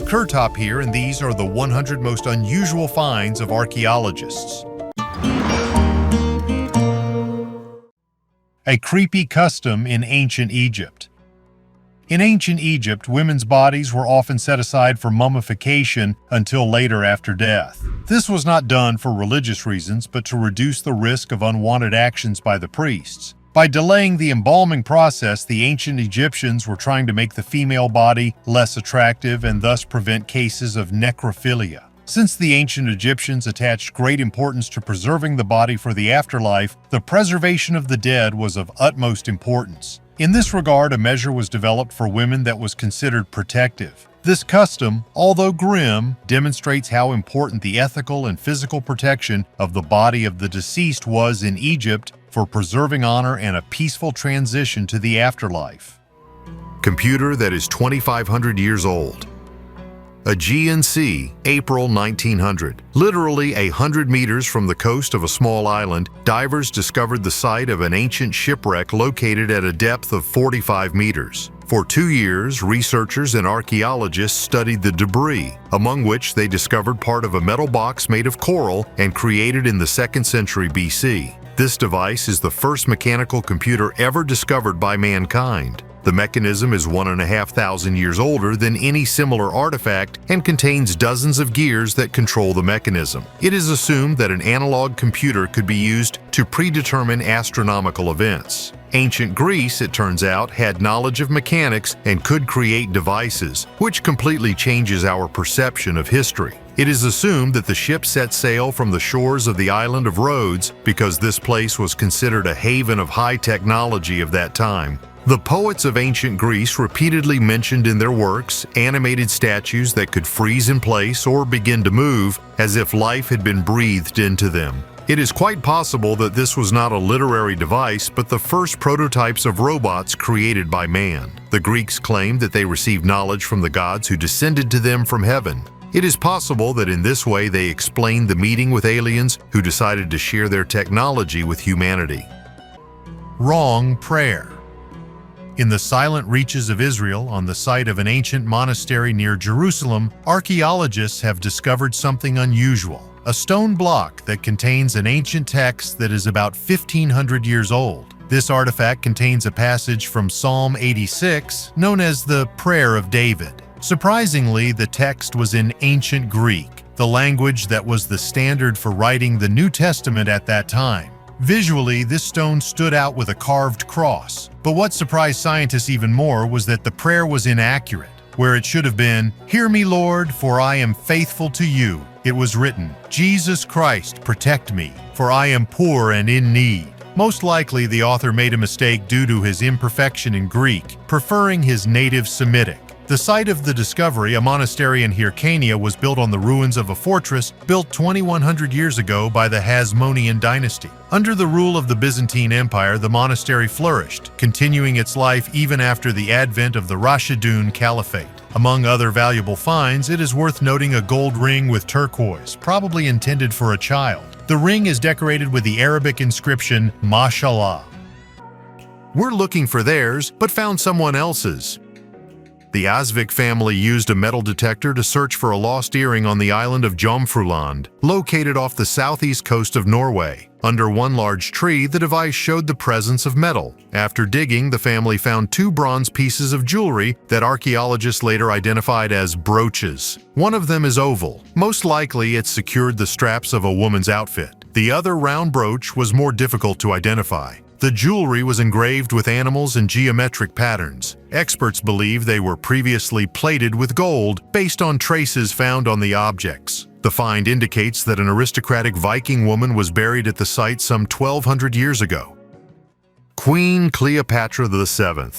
Kurtop here, and these are the 100 most unusual finds of archaeologists. A creepy custom in ancient Egypt. In ancient Egypt, women's bodies were often set aside for mummification until later after death. This was not done for religious reasons, but to reduce the risk of unwanted actions by the priests. By delaying the embalming process, the ancient Egyptians were trying to make the female body less attractive and thus prevent cases of necrophilia. Since the ancient Egyptians attached great importance to preserving the body for the afterlife, the preservation of the dead was of utmost importance. In this regard, a measure was developed for women that was considered protective. This custom, although grim, demonstrates how important the ethical and physical protection of the body of the deceased was in Egypt for preserving honor and a peaceful transition to the afterlife. Computer that is 2,500 years old. Aegean Sea, April 1900. Literally 100 meters from the coast of a small island, divers discovered the site of an ancient shipwreck located at a depth of 45 meters. For 2 years, researchers and archaeologists studied the debris, among which they discovered part of a metal box made of coral and created in the 2nd century BC. This device is the first mechanical computer ever discovered by mankind. The mechanism is 1,500 years older than any similar artifact and contains dozens of gears that control the mechanism. It is assumed that an analog computer could be used to predetermine astronomical events. Ancient Greece, it turns out, had knowledge of mechanics and could create devices, which completely changes our perception of history. It is assumed that the ship set sail from the shores of the island of Rhodes because this place was considered a haven of high technology of that time. The poets of ancient Greece repeatedly mentioned in their works animated statues that could freeze in place or begin to move as if life had been breathed into them. It is quite possible that this was not a literary device, but the first prototypes of robots created by man. The Greeks claimed that they received knowledge from the gods who descended to them from heaven. It is possible that in this way they explained the meeting with aliens who decided to share their technology with humanity. Wrong prayer. In the silent reaches of Israel, on the site of an ancient monastery near Jerusalem, archaeologists have discovered something unusual: a stone block that contains an ancient text that is about 1,500 years old. This artifact contains a passage from Psalm 86, known as the Prayer of David. Surprisingly, the text was in ancient Greek, the language that was the standard for writing the New Testament at that time. Visually, this stone stood out with a carved cross, but what surprised scientists even more was that the prayer was inaccurate. Where it should have been, "Hear me, Lord, for I am faithful to you," it was written, "Jesus Christ, protect me, for I am poor and in need." Most likely, the author made a mistake due to his imperfection in Greek, preferring his native Semitic. The site of the discovery, a monastery in Hyrcania, was built on the ruins of a fortress built 2,100 years ago by the Hasmonean dynasty. Under the rule of the Byzantine Empire, the monastery flourished, continuing its life even after the advent of the Rashidun Caliphate. Among other valuable finds, it is worth noting a gold ring with turquoise, probably intended for a child. The ring is decorated with the Arabic inscription, Mashallah. We're looking for theirs, but found someone else's. The Asvik family used a metal detector to search for a lost earring on the island of Jomfruland, located off the southeast coast of Norway. Under one large tree, the device showed the presence of metal. After digging, the family found 2 bronze pieces of jewelry that archaeologists later identified as brooches. One of them is oval. Most likely, it secured the straps of a woman's outfit. The other round brooch was more difficult to identify. The jewelry was engraved with animals and geometric patterns. Experts believe they were previously plated with gold based on traces found on the objects. The find indicates that an aristocratic Viking woman was buried at the site some 1,200 years ago. Queen Cleopatra VII.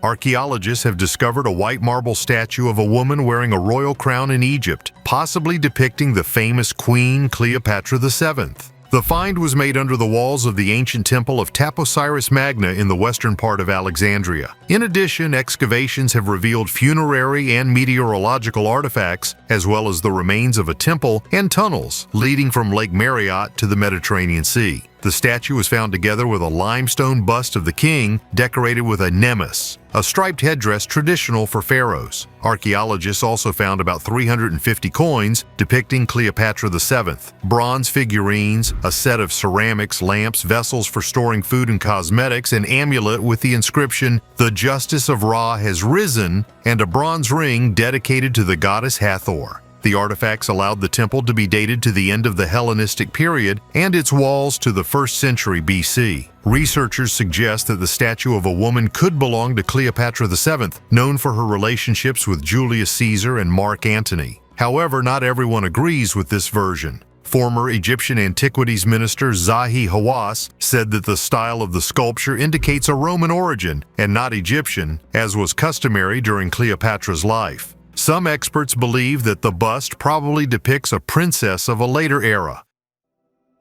Archaeologists have discovered a white marble statue of a woman wearing a royal crown in Egypt, possibly depicting the famous Queen Cleopatra VII. The find was made under the walls of the ancient temple of Taposiris Magna in the western part of Alexandria. In addition, excavations have revealed funerary and meteorological artifacts, as well as the remains of a temple and tunnels leading from Lake Marriott to the Mediterranean Sea. The statue was found together with a limestone bust of the king decorated with a nemes, a striped headdress traditional for pharaohs. Archaeologists also found about 350 coins depicting Cleopatra VII, bronze figurines, a set of ceramics, lamps, vessels for storing food and cosmetics, an amulet with the inscription, "The Justice of Ra has risen," and a bronze ring dedicated to the goddess Hathor. The artifacts allowed the temple to be dated to the end of the Hellenistic period and its walls to the 1st century BC. Researchers suggest that the statue of a woman could belong to Cleopatra VII, known for her relationships with Julius Caesar and Mark Antony. However, not everyone agrees with this version. Former Egyptian Antiquities Minister Zahi Hawass said that the style of the sculpture indicates a Roman origin and not Egyptian, as was customary during Cleopatra's life. Some experts believe that the bust probably depicts a princess of a later era.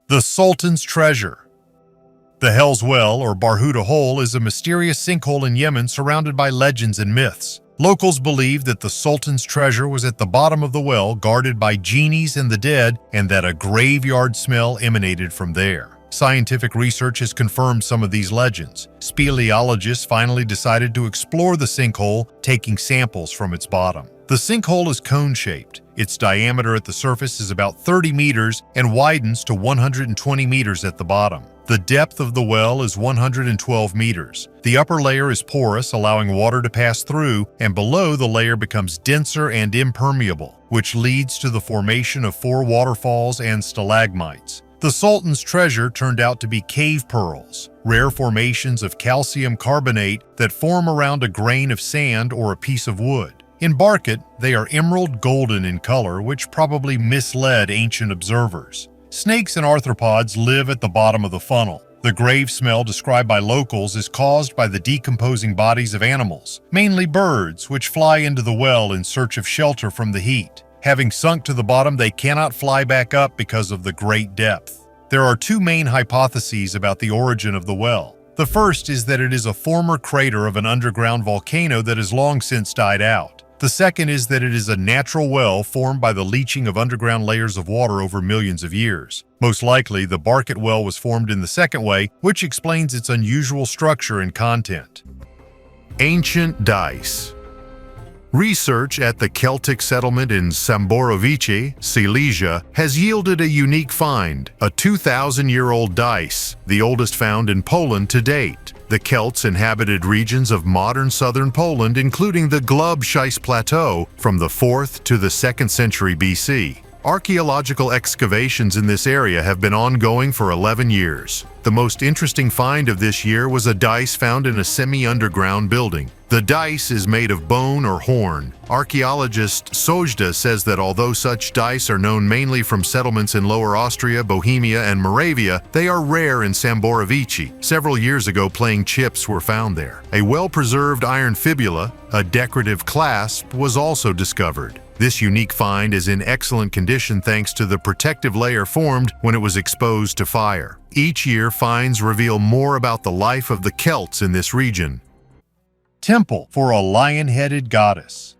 The Sultans Treasure. The Hell's Well, or Barhuda Hole, is a mysterious sinkhole in Yemen surrounded by legends and myths. Locals believe that the Sultan's treasure was at the bottom of the well, guarded by genies and the dead, and that a graveyard smell emanated from there. Scientific research has confirmed some of these legends. Speleologists finally decided to explore the sinkhole, taking samples from its bottom. The sinkhole is cone-shaped. Its diameter at the surface is about 30 meters and widens to 120 meters at the bottom. The depth of the well is 112 meters. The upper layer is porous, allowing water to pass through, and below the layer becomes denser and impermeable, which leads to the formation of 4 waterfalls and stalagmites. The Sultan's treasure turned out to be cave pearls, rare formations of calcium carbonate that form around a grain of sand or a piece of wood. In Barkit, they are emerald golden in color, which probably misled ancient observers. Snakes and arthropods live at the bottom of the funnel. The grave smell described by locals is caused by the decomposing bodies of animals, mainly birds, which fly into the well in search of shelter from the heat. Having sunk to the bottom, they cannot fly back up because of the great depth. There are 2 main hypotheses about the origin of the well. The first is that it is a former crater of an underground volcano that has long since died out. The second is that it is a natural well formed by the leaching of underground layers of water over millions of years. Most likely, the Barkit well was formed in the second way, which explains its unusual structure and content. Ancient dice. Research at the Celtic settlement in Samborowice, Silesia, has yielded a unique find, a 2,000-year-old dice, the oldest found in Poland to date. The Celts inhabited regions of modern southern Poland, including the Glubschice Plateau, from the 4th to the 2nd century BC. Archaeological excavations in this area have been ongoing for 11 years. The most interesting find of this year was a dice found in a semi-underground building. The dice is made of bone or horn. Archaeologist Sojda says that although such dice are known mainly from settlements in Lower Austria, Bohemia, and Moravia, they are rare in Samborowice. Several years ago, playing chips were found there. A well-preserved iron fibula, a decorative clasp, was also discovered. This unique find is in excellent condition thanks to the protective layer formed when it was exposed to fire. Each year, finds reveal more about the life of the Celts in this region. Temple for a lion-headed goddess.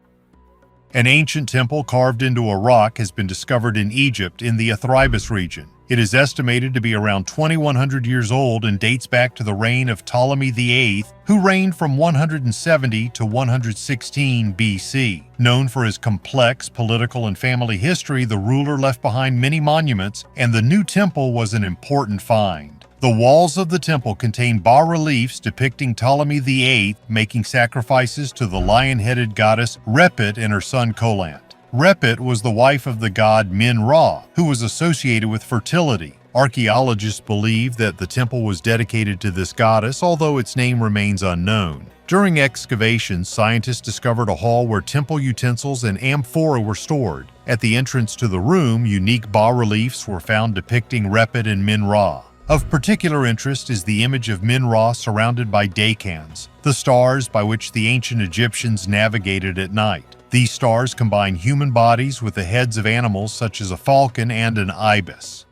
An ancient temple carved into a rock has been discovered in Egypt in the Athribis region. It is estimated to be around 2,100 years old and dates back to the reign of Ptolemy VIII, who reigned from 170 to 116 BC. Known for his complex political and family history, the ruler left behind many monuments, and the new temple was an important find. The walls of the temple contain bas-reliefs depicting Ptolemy VIII making sacrifices to the lion-headed goddess Repet and her son Kolant. Repet was the wife of the god Min-Ra, who was associated with fertility. Archaeologists believe that the temple was dedicated to this goddess, although its name remains unknown. During excavations, scientists discovered a hall where temple utensils and amphora were stored. At the entrance to the room, unique bas-reliefs were found depicting Repet and Min-Ra. Of particular interest is the image of Min-Ra surrounded by decans, the stars by which the ancient Egyptians navigated at night. These stars combine human bodies with the heads of animals such as a falcon and an ibis.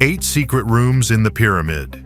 8 secret rooms in the pyramid.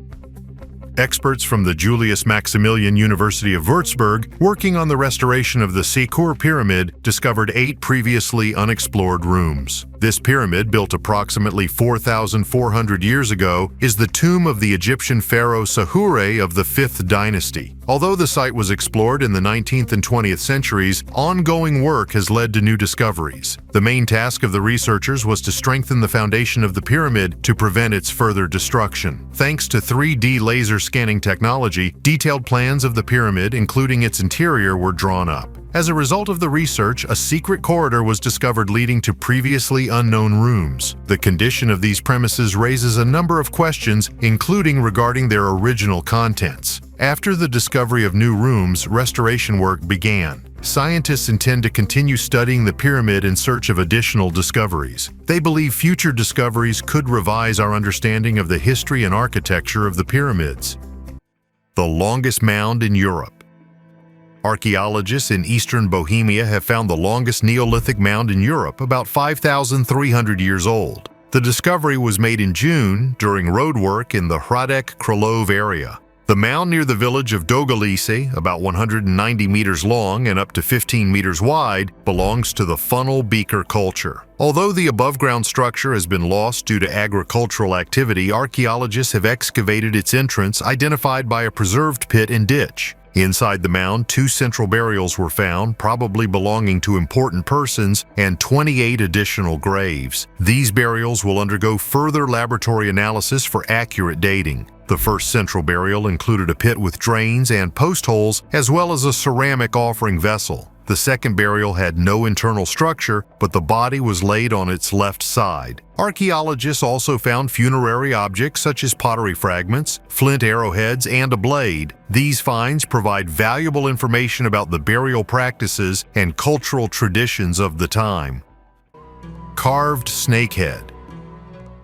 Experts from the Julius Maximilian University of Würzburg, working on the restoration of the Sekur Pyramid, discovered 8 previously unexplored rooms. This pyramid, built approximately 4,400 years ago, is the tomb of the Egyptian pharaoh Sahure of the 5th dynasty. Although the site was explored in the 19th and 20th centuries, ongoing work has led to new discoveries. The main task of the researchers was to strengthen the foundation of the pyramid to prevent its further destruction. Thanks to 3D laser scanning technology, detailed plans of the pyramid, including its interior, were drawn up. As a result of the research, a secret corridor was discovered leading to previously unknown rooms. The condition of these premises raises a number of questions, including regarding their original contents. After the discovery of new rooms, restoration work began. Scientists intend to continue studying the pyramid in search of additional discoveries. They believe future discoveries could revise our understanding of the history and architecture of the pyramids. The longest mound in Europe. Archaeologists in eastern Bohemia have found the longest Neolithic mound in Europe, about 5,300 years old. The discovery was made in June during roadwork in the Hradec Kralove area. The mound near the village of Geoglyphs, about 190 meters long and up to 15 meters wide, belongs to the funnel beaker culture. Although the above-ground structure has been lost due to agricultural activity, archaeologists have excavated its entrance, identified by a preserved pit and ditch. Inside the mound, 2 central burials were found, probably belonging to important persons, and 28 additional graves. These burials will undergo further laboratory analysis for accurate dating. The first central burial included a pit with drains and post holes, as well as a ceramic offering vessel. The second burial had no internal structure, but the body was laid on its left side. Archaeologists also found funerary objects such as pottery fragments, flint arrowheads, and a blade. These finds provide valuable information about the burial practices and cultural traditions of the time. Carved snakehead.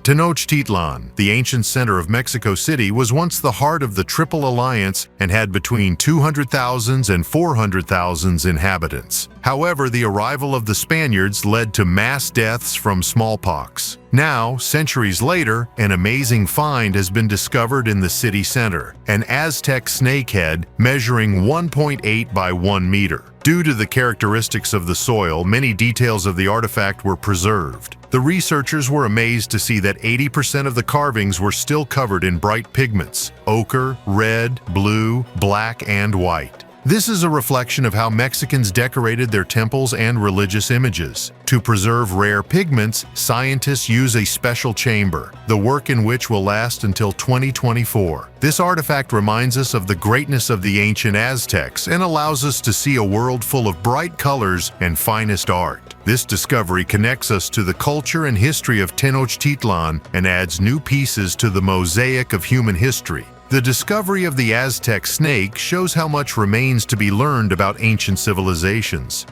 Tenochtitlan, the ancient center of Mexico City, was once the heart of the Triple Alliance and had between 200,000 and 400,000 inhabitants. However, the arrival of the Spaniards led to mass deaths from smallpox. Now, centuries later, an amazing find has been discovered in the city center, an Aztec snakehead measuring 1.8 by 1 meter. Due to the characteristics of the soil, many details of the artifact were preserved. The researchers were amazed to see that 80% of the carvings were still covered in bright pigments: ochre, red, blue, black, and white. This is a reflection of how Mexicans decorated their temples and religious images. To preserve rare pigments, scientists use a special chamber, the work in which will last until 2024. This artifact reminds us of the greatness of the ancient Aztecs and allows us to see a world full of bright colors and finest art. This discovery connects us to the culture and history of Tenochtitlan and adds new pieces to the mosaic of human history. The discovery of the Aztec snake shows how much remains to be learned about ancient civilizations.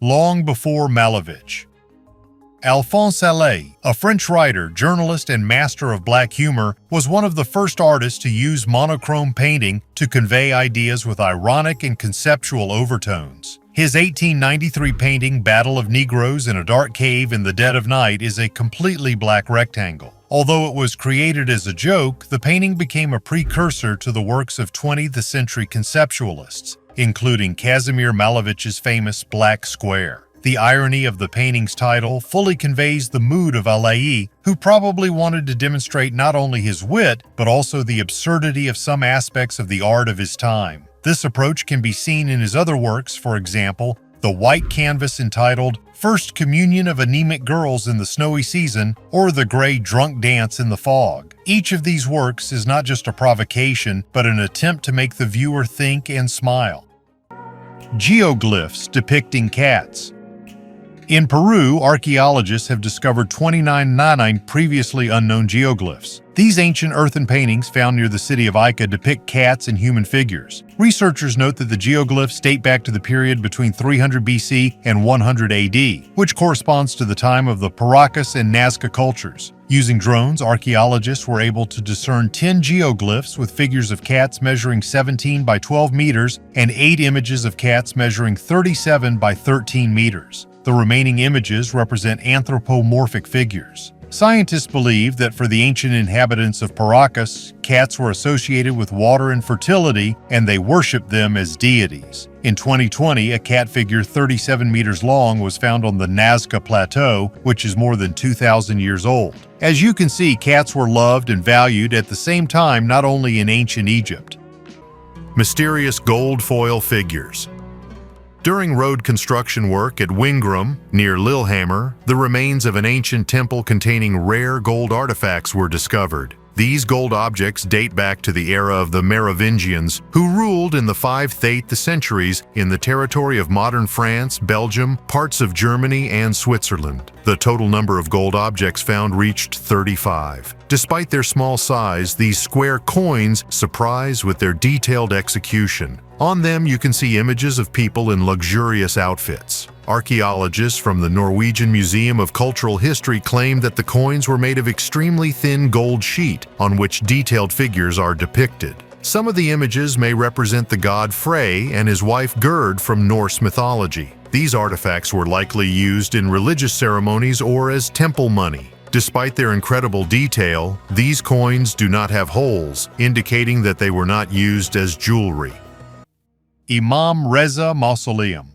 Long before Malevich. Alphonse Allais, a French writer, journalist, and master of black humor, was one of the first artists to use monochrome painting to convey ideas with ironic and conceptual overtones. His 1893 painting, Battle of Negroes in a Dark Cave in the Dead of Night, is a completely black rectangle. Although it was created as a joke, the painting became a precursor to the works of 20th century conceptualists, including Kazimir Malevich's famous Black Square. The irony of the painting's title fully conveys the mood of Allais, who probably wanted to demonstrate not only his wit, but also the absurdity of some aspects of the art of his time. This approach can be seen in his other works, for example, the white canvas entitled First Communion of Anemic Girls in the Snowy Season, or The Gray Drunk Dance in the Fog. Each of these works is not just a provocation, but an attempt to make the viewer think and smile. Geoglyphs depicting cats. In Peru, archaeologists have discovered 29 previously unknown geoglyphs. These ancient earthen paintings found near the city of Ica depict cats and human figures. Researchers note that the geoglyphs date back to the period between 300 BC and 100 AD, which corresponds to the time of the Paracas and Nazca cultures. Using drones, archaeologists were able to discern 10 geoglyphs with figures of cats measuring 17 by 12 meters and 8 images of cats measuring 37 by 13 meters. The remaining images represent anthropomorphic figures. Scientists believe that for the ancient inhabitants of Paracas, cats were associated with water and fertility, and they worshipped them as deities. In 2020, a cat figure 37 meters long was found on the Nazca Plateau, which is more than 2,000 years old. As you can see, cats were loved and valued at the same time not only in ancient Egypt. Mysterious gold foil figures. During road construction work at Wingram, near Lillehammer, the remains of an ancient temple containing rare gold artifacts were discovered. These gold objects date back to the era of the Merovingians, who ruled in the 5th to 8th centuries in the territory of modern France, Belgium, parts of Germany, and Switzerland. The total number of gold objects found reached 35. Despite their small size, these square coins surprise with their detailed execution. On them you can see images of people in luxurious outfits. Archaeologists from the Norwegian Museum of Cultural History claim that the coins were made of extremely thin gold sheet on which detailed figures are depicted. Some of the images may represent the god Frey and his wife Gerd from Norse mythology. These artifacts were likely used in religious ceremonies or as temple money. Despite their incredible detail, these coins do not have holes, indicating that they were not used as jewelry. Imam Reza Mausoleum.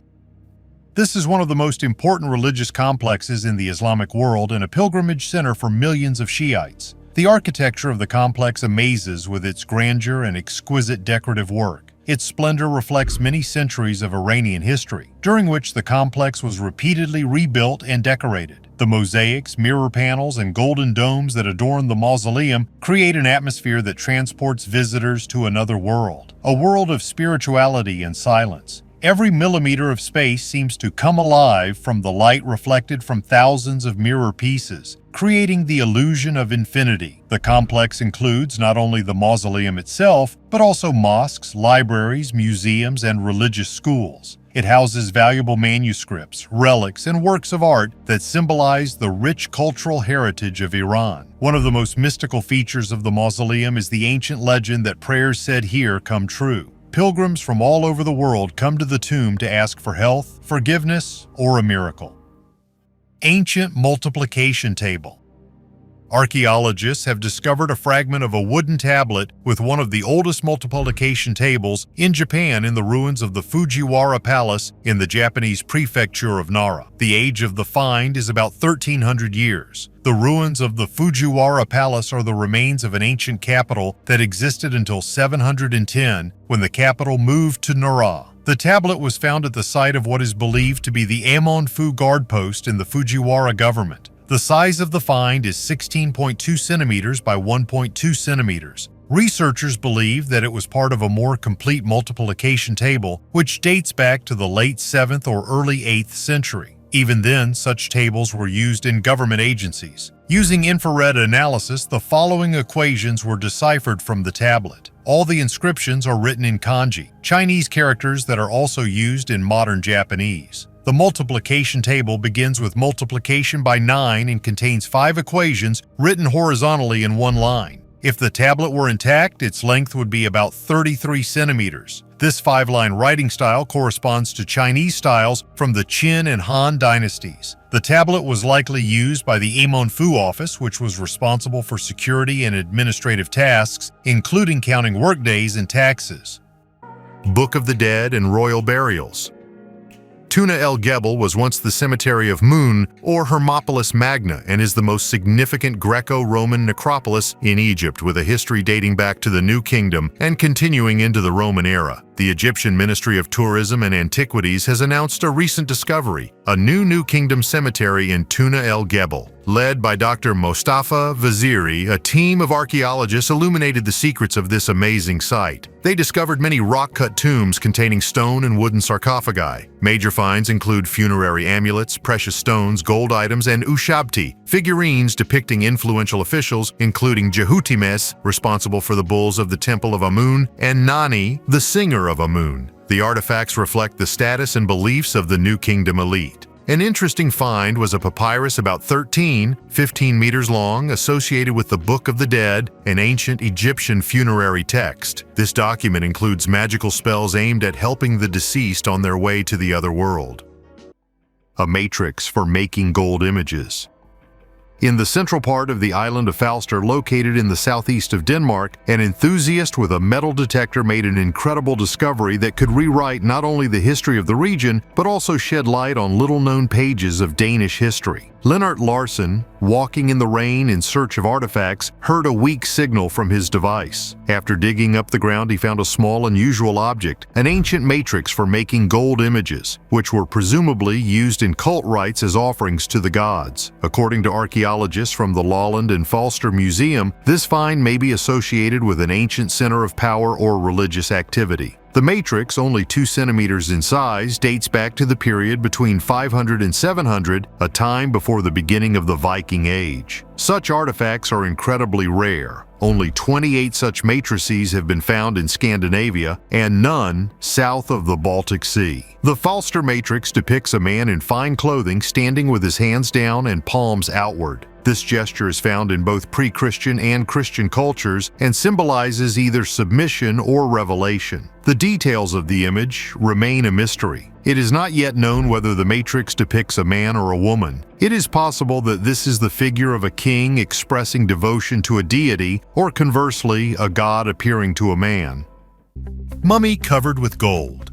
This is one of the most important religious complexes in the Islamic world and a pilgrimage center for millions of Shiites. The architecture of the complex amazes with its grandeur and exquisite decorative work. Its splendor reflects many centuries of Iranian history, during which the complex was repeatedly rebuilt and decorated. The mosaics, mirror panels, and golden domes that adorn the mausoleum create an atmosphere that transports visitors to another world, a world of spirituality and silence. Every millimeter of space seems to come alive from the light reflected from thousands of mirror pieces, creating the illusion of infinity. The complex includes not only the mausoleum itself, but also mosques, libraries, museums, and religious schools. It houses valuable manuscripts, relics, and works of art that symbolize the rich cultural heritage of Iran. One of the most mystical features of the mausoleum is the ancient legend that prayers said here come true. Pilgrims from all over the world come to the tomb to ask for health, forgiveness, or a miracle. Ancient multiplication table. Archaeologists have discovered a fragment of a wooden tablet with one of the oldest multiplication tables in Japan in the ruins of the Fujiwara Palace in the Japanese prefecture of Nara. The age of the find is about 1,300 years. The ruins of the Fujiwara Palace are the remains of an ancient capital that existed until 710, when the capital moved to Nara. The tablet was found at the site of what is believed to be the Amonfu guard post in the Fujiwara government. The size of the find is 16.2 centimeters by 1.2 centimeters. Researchers believe that it was part of a more complete multiplication table, which dates back to the late 7th or early 8th century. Even then, such tables were used in government agencies. Using infrared analysis, the following equations were deciphered from the tablet. All the inscriptions are written in kanji, Chinese characters that are also used in modern Japanese. The multiplication table begins with multiplication by 9 and contains 5 equations written horizontally in one line. If the tablet were intact, its length would be about 33 centimeters. This 5-line writing style corresponds to Chinese styles from the Qin and Han dynasties. The tablet was likely used by the Amonfu office, which was responsible for security and administrative tasks, including counting workdays and taxes. Book of the Dead and Royal Burials. Tuna el Gebel was once the cemetery of Mound, or Hermopolis Magna, and is the most significant Greco-Roman necropolis in Egypt, with a history dating back to the New Kingdom and continuing into the Roman era. The Egyptian Ministry of Tourism and Antiquities has announced a recent discovery, a New Kingdom cemetery in Tuna el Gebel. Led by Dr. Mostafa Vaziri, a team of archaeologists illuminated the secrets of this amazing site. They discovered many rock-cut tombs containing stone and wooden sarcophagi. Major finds include funerary amulets, precious stones, gold items, and ushabti, figurines depicting influential officials, including Jehutimes, responsible for the bulls of the Temple of Amun, and Nani, the singer of Amun. The artifacts reflect the status and beliefs of the New Kingdom elite. An interesting find was a papyrus about 15 meters long associated with the Book of the Dead, an ancient Egyptian funerary text. This document includes magical spells aimed at helping the deceased on their way to the other world. A matrix for making gold images. In the central part of the island of Falster, located in the southeast of Denmark, an enthusiast with a metal detector made an incredible discovery that could rewrite not only the history of the region, but also shed light on little-known pages of Danish history. Lennart Larsen, walking in the rain in search of artifacts, heard a weak signal from his device. After digging up the ground, he found a small, unusual object, an ancient matrix for making gold images, which were presumably used in cult rites as offerings to the gods. According to archaeologists from the Lolland and Falster Museum, this find may be associated with an ancient center of power or religious activity. The matrix, only 2 centimeters in size, dates back to the period between 500 and 700, a time before the beginning of the Viking Age. Such artifacts are incredibly rare. Only 28 such matrices have been found in Scandinavia, and none south of the Baltic Sea. The Falster matrix depicts a man in fine clothing standing with his hands down and palms outward. This gesture is found in both pre-Christian and Christian cultures and symbolizes either submission or revelation. The details of the image remain a mystery. It is not yet known whether the matrix depicts a man or a woman. It is possible that this is the figure of a king expressing devotion to a deity, or conversely, a god appearing to a man. Mummy covered with gold.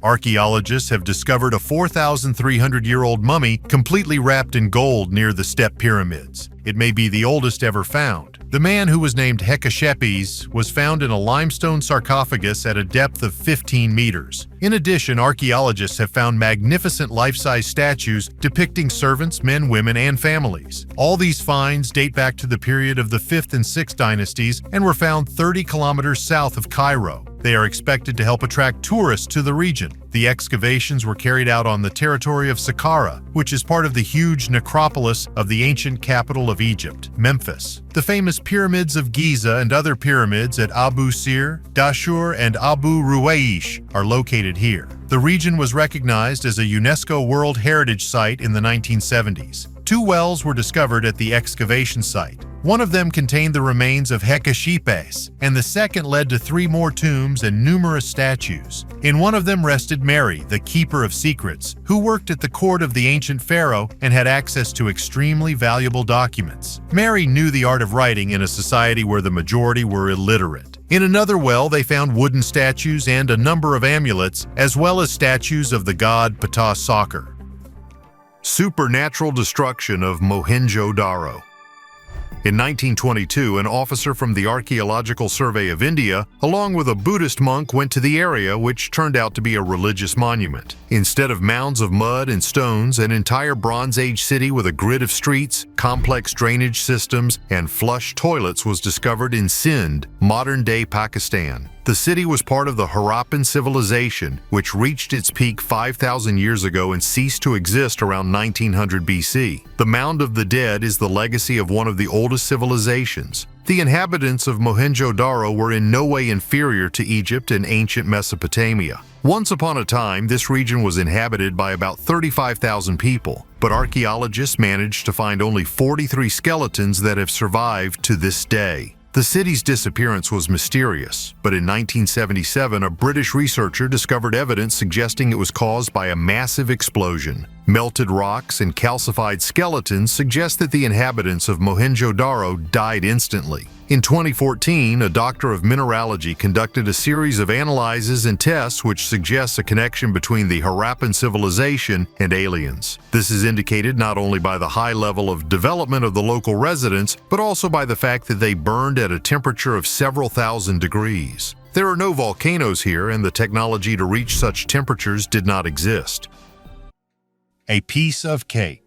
Archaeologists have discovered a 4,300-year-old mummy completely wrapped in gold near the Step Pyramids. It may be the oldest ever found. The man, who was named Hekashepes, was found in a limestone sarcophagus at a depth of 15 meters. In addition, archaeologists have found magnificent life-size statues depicting servants, men, women, and families. All these finds date back to the period of the 5th and 6th dynasties and were found 30 kilometers south of Cairo. They are expected to help attract tourists to the region. The excavations were carried out on the territory of Saqqara, which is part of the huge necropolis of the ancient capital of Egypt, Memphis. The famous pyramids of Giza and other pyramids at Abu Sir, Dashur, and Abu Ruwaish are located here. The region was recognized as a UNESCO World Heritage Site in the 1970s. 2 wells were discovered at the excavation site. One of them contained the remains of Hekashepes, and the second led to 3 more tombs and numerous statues. In one of them rested Mary, the keeper of secrets, who worked at the court of the ancient pharaoh and had access to extremely valuable documents. Mary knew the art of writing in a society where the majority were illiterate. In another well, they found wooden statues and a number of amulets, as well as statues of the god Ptah Saker. Supernatural destruction of Mohenjo Daro. In 1922, an officer from the Archaeological Survey of India, along with a Buddhist monk, went to the area, which turned out to be a religious monument. Instead of mounds of mud and stones, an entire Bronze Age city with a grid of streets, complex drainage systems, and flush toilets was discovered in Sindh, modern-day Pakistan. The city was part of the Harappan civilization, which reached its peak 5,000 years ago and ceased to exist around 1900 BC. The Mound of the Dead is the legacy of one of the oldest civilizations. The inhabitants of Mohenjo Daro were in no way inferior to Egypt and ancient Mesopotamia. Once upon a time, this region was inhabited by about 35,000 people, but archaeologists managed to find only 43 skeletons that have survived to this day. The city's disappearance was mysterious, but in 1977, a British researcher discovered evidence suggesting it was caused by a massive explosion. Melted rocks and calcified skeletons suggest that the inhabitants of Mohenjo Daro died instantly. In 2014, a doctor of mineralogy conducted a series of analyses and tests which suggests a connection between the Harappan civilization and aliens. This is indicated not only by the high level of development of the local residents, but also by the fact that they burned at a temperature of several thousand degrees. There are no volcanoes here, and the technology to reach such temperatures did not exist. A piece of cake.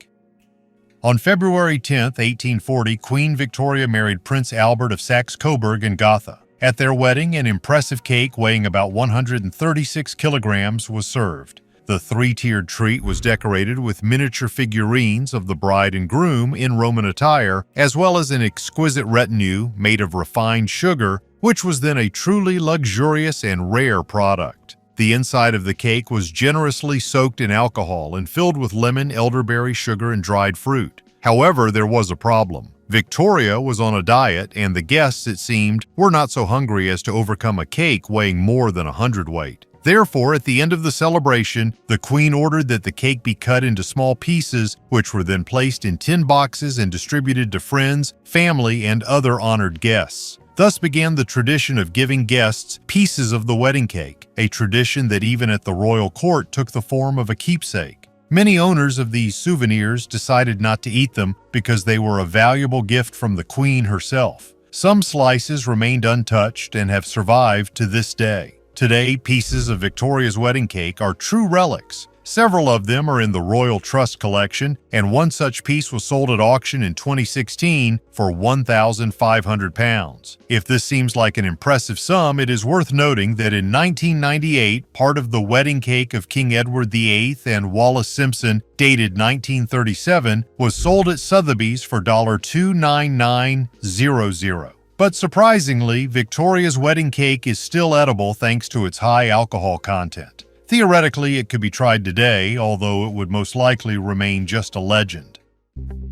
On February 10, 1840, Queen Victoria married Prince Albert of Saxe-Coburg in Gotha. At their wedding, an impressive cake weighing about 136 kilograms was served. The 3-tiered treat was decorated with miniature figurines of the bride and groom in Roman attire, as well as an exquisite retinue made of refined sugar, which was then a truly luxurious and rare product. The inside of the cake was generously soaked in alcohol and filled with lemon, elderberry, sugar, and dried fruit. However, there was a problem. Victoria was on a diet, and the guests, it seemed, were not so hungry as to overcome a cake weighing more than 100 weight. Therefore, at the end of the celebration, the queen ordered that the cake be cut into small pieces, which were then placed in tin boxes and distributed to friends, family, and other honored guests. Thus began the tradition of giving guests pieces of the wedding cake, a tradition that even at the royal court took the form of a keepsake. Many owners of these souvenirs decided not to eat them because they were a valuable gift from the queen herself. Some slices remained untouched and have survived to this day. Today, pieces of Victoria's wedding cake are true relics. Several of them are in the Royal Trust collection, and one such piece was sold at auction in 2016 for £1,500. If this seems like an impressive sum, it is worth noting that in 1998, part of the wedding cake of King Edward VIII and Wallis Simpson, dated 1937, was sold at Sotheby's for $29900. But surprisingly, Victoria's wedding cake is still edible thanks to its high alcohol content. Theoretically, it could be tried today, although it would most likely remain just a legend.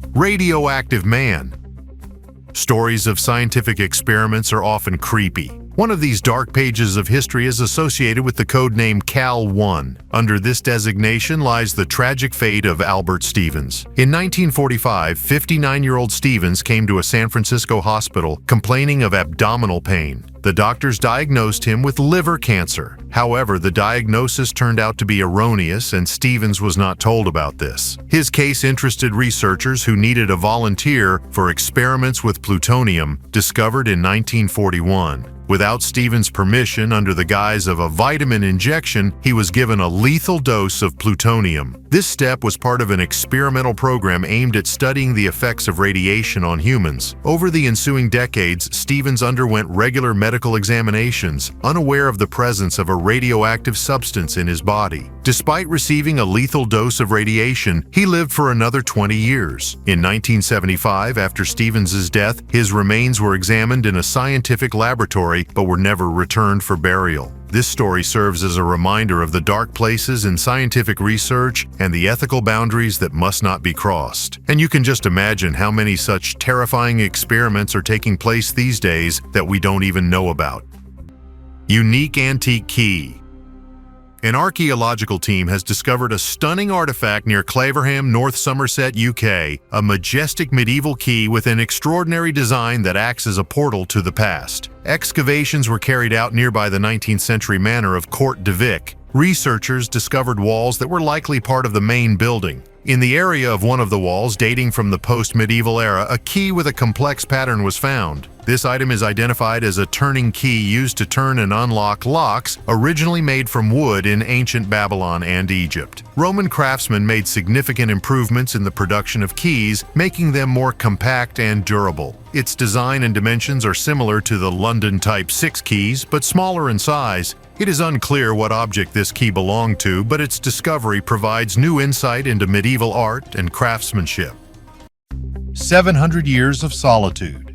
Radioactive man. Stories of scientific experiments are often creepy. One of these dark pages of history is associated with the code name Cal-1. Under this designation lies the tragic fate of Albert Stevens. In 1945, 59-year-old Stevens came to a San Francisco hospital complaining of abdominal pain. The doctors diagnosed him with liver cancer. However, the diagnosis turned out to be erroneous, and Stevens was not told about this. His case interested researchers who needed a volunteer for experiments with plutonium, discovered in 1941. Without Stevens' permission, under the guise of a vitamin injection, he was given a lethal dose of plutonium. This step was part of an experimental program aimed at studying the effects of radiation on humans. Over the ensuing decades, Stevens underwent regular medical examinations, unaware of the presence of a radioactive substance in his body. Despite receiving a lethal dose of radiation, he lived for another 20 years. In 1975, after Stevens' death, his remains were examined in a scientific laboratory but were never returned for burial. This story serves as a reminder of the dark places in scientific research and the ethical boundaries that must not be crossed. And you can just imagine how many such terrifying experiments are taking place these days that we don't even know about. Unique antique key. An archaeological team has discovered a stunning artifact near Claverham, North Somerset, UK, a majestic medieval key with an extraordinary design that acts as a portal to the past. Excavations were carried out nearby the 19th century manor of Court de Vic. Researchers discovered walls that were likely part of the main building. In the area of one of the walls, dating from the post-medieval era, a key with a complex pattern was found. This item is identified as a turning key used to turn and unlock locks, originally made from wood in ancient Babylon and Egypt. Roman craftsmen made significant improvements in the production of keys, making them more compact and durable. Its design and dimensions are similar to the London Type 6 keys, but smaller in size. It is unclear what object this key belonged to, but its discovery provides new insight into medieval art and craftsmanship. 700 Years of Solitude.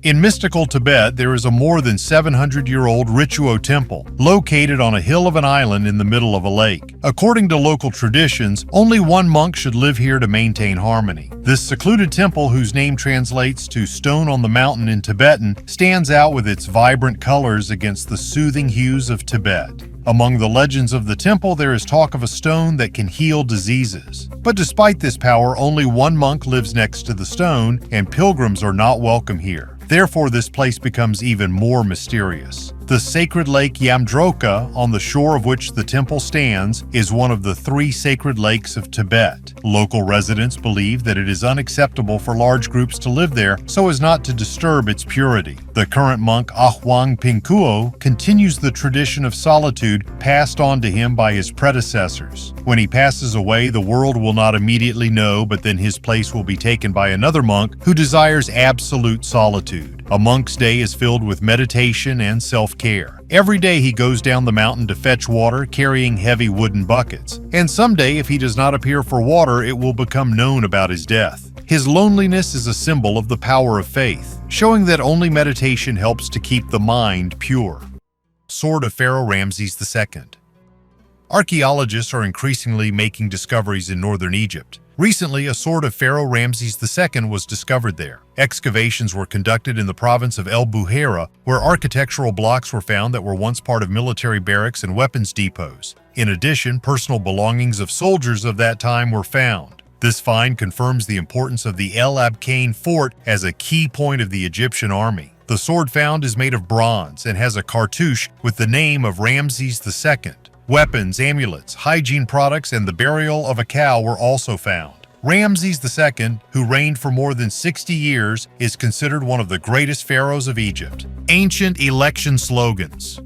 In mystical Tibet, there is a more than 700-year-old Rituo temple, located on a hill of an island in the middle of a lake. According to local traditions, only one monk should live here to maintain harmony. This secluded temple, whose name translates to stone on the mountain in Tibetan, stands out with its vibrant colors against the soothing hues of Tibet. Among the legends of the temple, there is talk of a stone that can heal diseases. But despite this power, only one monk lives next to the stone, and pilgrims are not welcome here. Therefore, this place becomes even more mysterious. The sacred lake Yamdroka, on the shore of which the temple stands, is one of the 3 sacred lakes of Tibet. Local residents believe that it is unacceptable for large groups to live there so as not to disturb its purity. The current monk Ahwang Pinkuo continues the tradition of solitude passed on to him by his predecessors. When he passes away, the world will not immediately know, but then his place will be taken by another monk who desires absolute solitude. A monk's day is filled with meditation and self-care. Every day he goes down the mountain to fetch water, carrying heavy wooden buckets. And someday, if he does not appear for water, it will become known about his death. His loneliness is a symbol of the power of faith, showing that only meditation helps to keep the mind pure. Sword of Pharaoh Ramses II. Archaeologists are increasingly making discoveries in northern Egypt. Recently, a sword of Pharaoh Ramses II was discovered there. Excavations were conducted in the province of El Buhaira, where architectural blocks were found that were once part of military barracks and weapons depots. In addition, personal belongings of soldiers of that time were found. This find confirms the importance of the El Abqain fort as a key point of the Egyptian army. The sword found is made of bronze and has a cartouche with the name of Ramses II. Weapons, amulets, hygiene products, and the burial of a cow were also found. Ramses II, who reigned for more than 60 years, is considered one of the greatest pharaohs of Egypt. Ancient election slogans.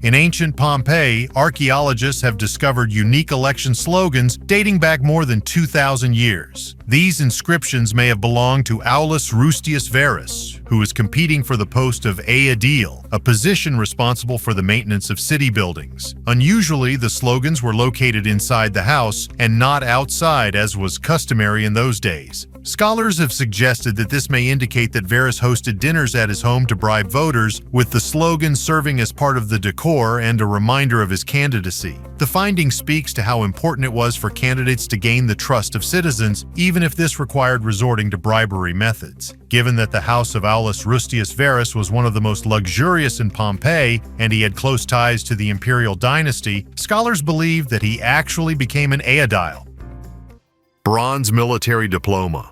In ancient Pompeii, archaeologists have discovered unique election slogans dating back more than 2,000 years. These inscriptions may have belonged to Aulus Rustius Verus, who was competing for the post of aedile, a position responsible for the maintenance of city buildings. Unusually, the slogans were located inside the house and not outside, as was customary in those days. Scholars have suggested that this may indicate that Verus hosted dinners at his home to bribe voters, with the slogan serving as part of the decor and a reminder of his candidacy. The finding speaks to how important it was for candidates to gain the trust of citizens, even if this required resorting to bribery methods. Given that the house of Aulus Rustius Verus was one of the most luxurious in Pompeii, and he had close ties to the imperial dynasty, scholars believe that he actually became an aedile. Bronze military diploma.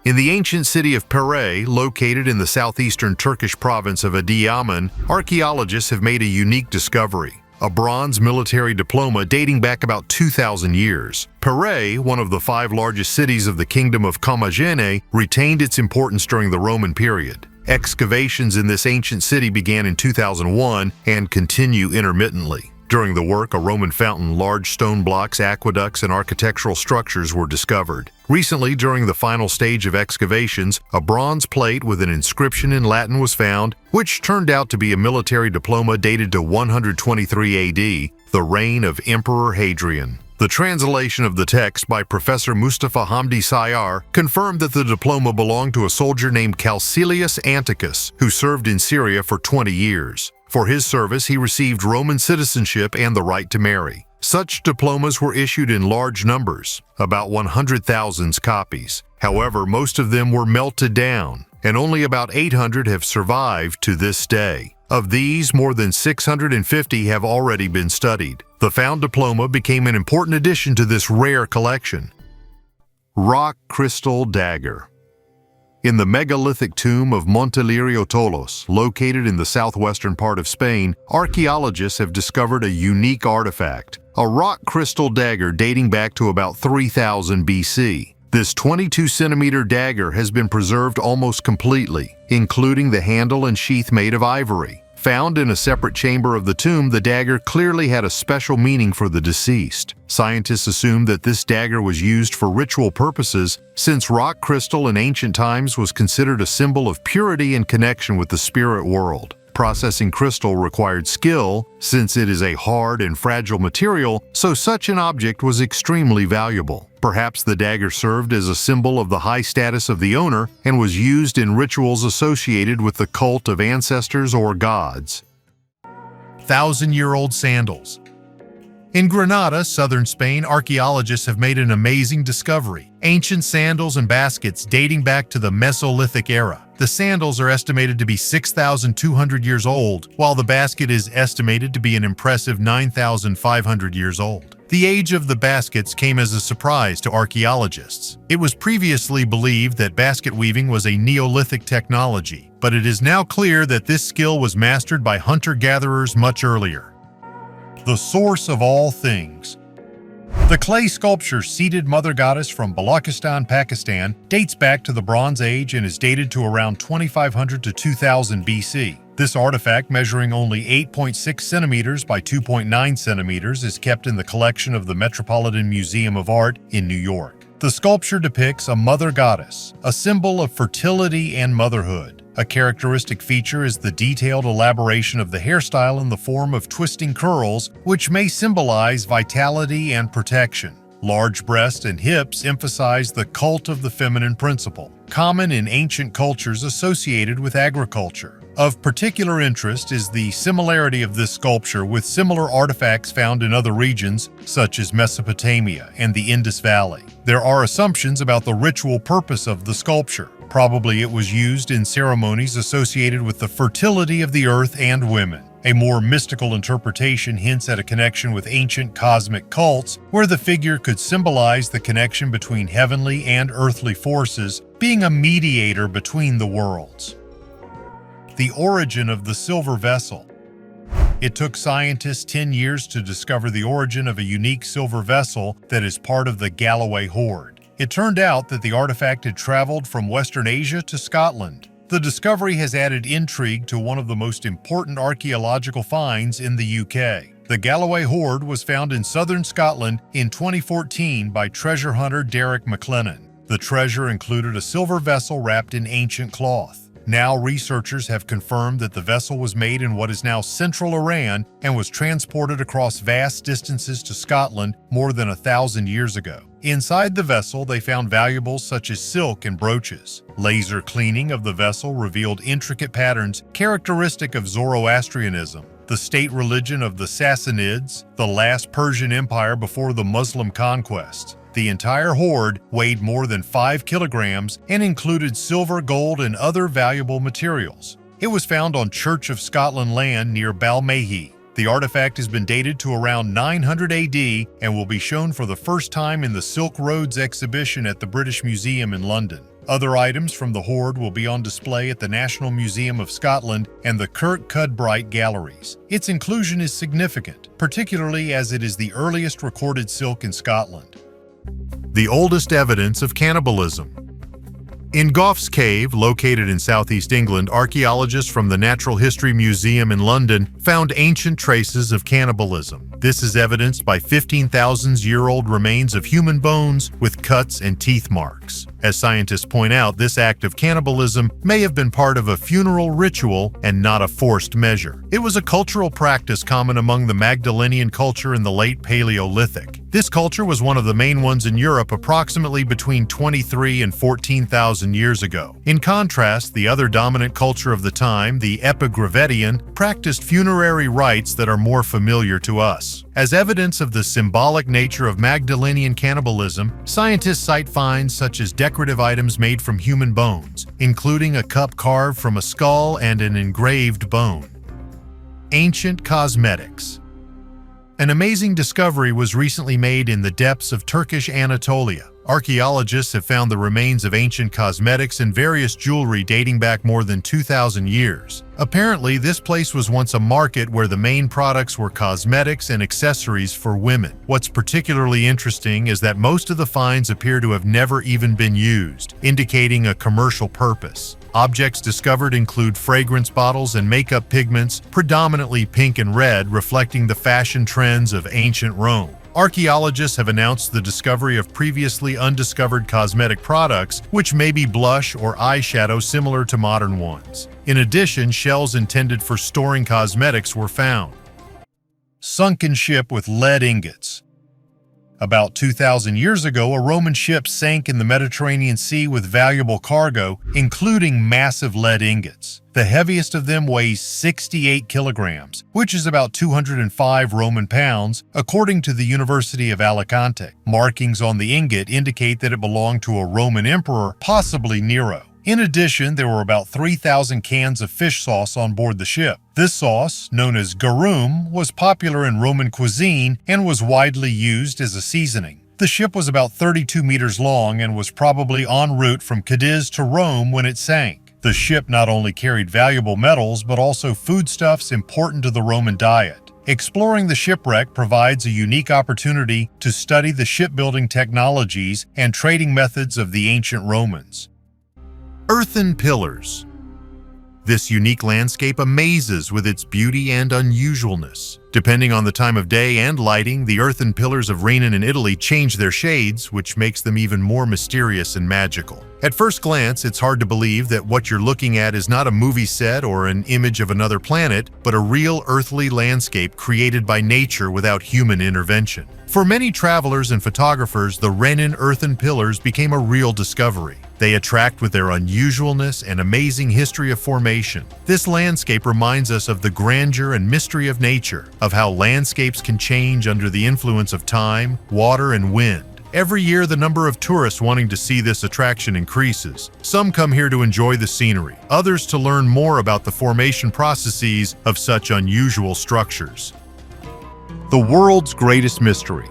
In the ancient city of Pare, located in the southeastern Turkish province of Adıyaman, archaeologists have made a unique discovery: a bronze military diploma dating back about 2,000 years. Pare, one of the 5 largest cities of the Kingdom of Commagene, retained its importance during the Roman period. Excavations in this ancient city began in 2001 and continue intermittently. During the work, a Roman fountain, large stone blocks, aqueducts, and architectural structures were discovered. Recently, during the final stage of excavations, a bronze plate with an inscription in Latin was found, which turned out to be a military diploma dated to 123 AD, the reign of Emperor Hadrian. The translation of the text by Professor Mustafa Hamdi Sayar confirmed that the diploma belonged to a soldier named Calcilius Anticus, who served in Syria for 20 years. For his service, he received Roman citizenship and the right to marry. Such diplomas were issued in large numbers, about 100,000 copies. However, most of them were melted down, and only about 800 have survived to this day. Of these, more than 650 have already been studied. The found diploma became an important addition to this rare collection. Rock crystal dagger. In the megalithic tomb of Montelirio Tolos, located in the southwestern part of Spain, archaeologists have discovered a unique artifact, a rock crystal dagger dating back to about 3000 BC. This 22-centimeter dagger has been preserved almost completely, including the handle and sheath made of ivory. Found in a separate chamber of the tomb, the dagger clearly had a special meaning for the deceased. Scientists assume that this dagger was used for ritual purposes, since rock crystal in ancient times was considered a symbol of purity and connection with the spirit world. Processing crystal required skill, since it is a hard and fragile material, so such an object was extremely valuable. Perhaps the dagger served as a symbol of the high status of the owner and was used in rituals associated with the cult of ancestors or gods. 1,000-year-old sandals. In Granada, southern Spain, archaeologists have made an amazing discovery: ancient sandals and baskets dating back to the Mesolithic era. The sandals are estimated to be 6,200 years old, while the basket is estimated to be an impressive 9,500 years old. The age of the baskets came as a surprise to archaeologists. It was previously believed that basket weaving was a Neolithic technology, but it is now clear that this skill was mastered by hunter-gatherers much earlier. The source of all things. The clay sculpture Seated Mother Goddess from Balochistan, Pakistan, dates back to the Bronze Age and is dated to around 2500 to 2000 BC. This artifact, measuring only 8.6 centimeters by 2.9 centimeters, is kept in the collection of the Metropolitan Museum of Art in New York. The sculpture depicts a mother goddess, a symbol of fertility and motherhood. A characteristic feature is the detailed elaboration of the hairstyle in the form of twisting curls, which may symbolize vitality and protection. Large breasts and hips emphasize the cult of the feminine principle, common in ancient cultures associated with agriculture. Of particular interest is the similarity of this sculpture with similar artifacts found in other regions, such as Mesopotamia and the Indus Valley. There are assumptions about the ritual purpose of the sculpture. Probably it was used in ceremonies associated with the fertility of the earth and women. A more mystical interpretation hints at a connection with ancient cosmic cults, where the figure could symbolize the connection between heavenly and earthly forces, being a mediator between the worlds. The origin of the silver vessel. It took scientists 10 years to discover the origin of a unique silver vessel that is part of the Galloway hoard. It turned out that the artifact had traveled from Western Asia to Scotland. The discovery has added intrigue to one of the most important archaeological finds in the UK. The Galloway hoard was found in southern Scotland in 2014 by treasure hunter Derek McLennan. The treasure included a silver vessel wrapped in ancient cloth. Now researchers have confirmed that the vessel was made in what is now central Iran and was transported across vast distances to Scotland more than 1,000 years ago. Inside the vessel, they found valuables such as silk and brooches. Laser cleaning of the vessel revealed intricate patterns characteristic of Zoroastrianism, the state religion of the Sassanids, the last Persian Empire before the Muslim conquest. The entire hoard weighed more than 5 kilograms and included silver, gold, and other valuable materials. It was found on Church of Scotland land near Balmahy. The artifact has been dated to around 900 AD and will be shown for the first time in the Silk Roads exhibition at the British Museum in London. Other items from the hoard will be on display at the National Museum of Scotland and the Kirkcudbright Galleries. Its inclusion is significant, particularly as it is the earliest recorded silk in Scotland. The oldest evidence of cannibalism. In Gough's Cave, located in southeast England, archaeologists from the Natural History Museum in London found ancient traces of cannibalism. This is evidenced by 15,000-year-old remains of human bones with cuts and teeth marks. As scientists point out, this act of cannibalism may have been part of a funeral ritual and not a forced measure. It was a cultural practice common among the Magdalenian culture in the late Paleolithic. This culture was one of the main ones in Europe approximately between 23 and 14,000 years ago. In contrast, the other dominant culture of the time, the Epigravettian, practiced funerary rites that are more familiar to us. As evidence of the symbolic nature of Magdalenian cannibalism, scientists cite finds such as decorative items made from human bones, including a cup carved from a skull and an engraved bone. Ancient cosmetics. An amazing discovery was recently made in the depths of Turkish Anatolia. Archaeologists have found the remains of ancient cosmetics and various jewelry dating back more than 2,000 years. Apparently, this place was once a market where the main products were cosmetics and accessories for women. What's particularly interesting is that most of the finds appear to have never even been used, indicating a commercial purpose. Objects discovered include fragrance bottles and makeup pigments, predominantly pink and red, reflecting the fashion trends of ancient Rome. Archaeologists have announced the discovery of previously undiscovered cosmetic products, which may be blush or eyeshadow similar to modern ones. In addition, shells intended for storing cosmetics were found. Sunken ship with lead ingots. About 2,000 years ago, a Roman ship sank in the Mediterranean Sea with valuable cargo, including massive lead ingots. The heaviest of them weighs 68 kilograms, which is about 205 Roman pounds, according to the University of Alicante. Markings on the ingot indicate that it belonged to a Roman emperor, possibly Nero. In addition, there were about 3,000 cans of fish sauce on board the ship. This sauce, known as garum, was popular in Roman cuisine and was widely used as a seasoning. The ship was about 32 meters long and was probably en route from Cadiz to Rome when it sank. The ship not only carried valuable metals but also foodstuffs important to the Roman diet. Exploring the shipwreck provides a unique opportunity to study the shipbuilding technologies and trading methods of the ancient Romans. Earthen pillars. This unique landscape amazes with its beauty and unusualness. Depending on the time of day and lighting, the earthen pillars of Renan in Italy change their shades, which makes them even more mysterious and magical. At first glance, it's hard to believe that what you're looking at is not a movie set or an image of another planet, but a real earthly landscape created by nature without human intervention. For many travelers and photographers, the Renan earthen pillars became a real discovery. They attract with their unusualness and amazing history of formation. This landscape reminds us of the grandeur and mystery of nature, of how landscapes can change under the influence of time, water, and wind. Every year, the number of tourists wanting to see this attraction increases. Some come here to enjoy the scenery, others to learn more about the formation processes of such unusual structures. The world's greatest mystery.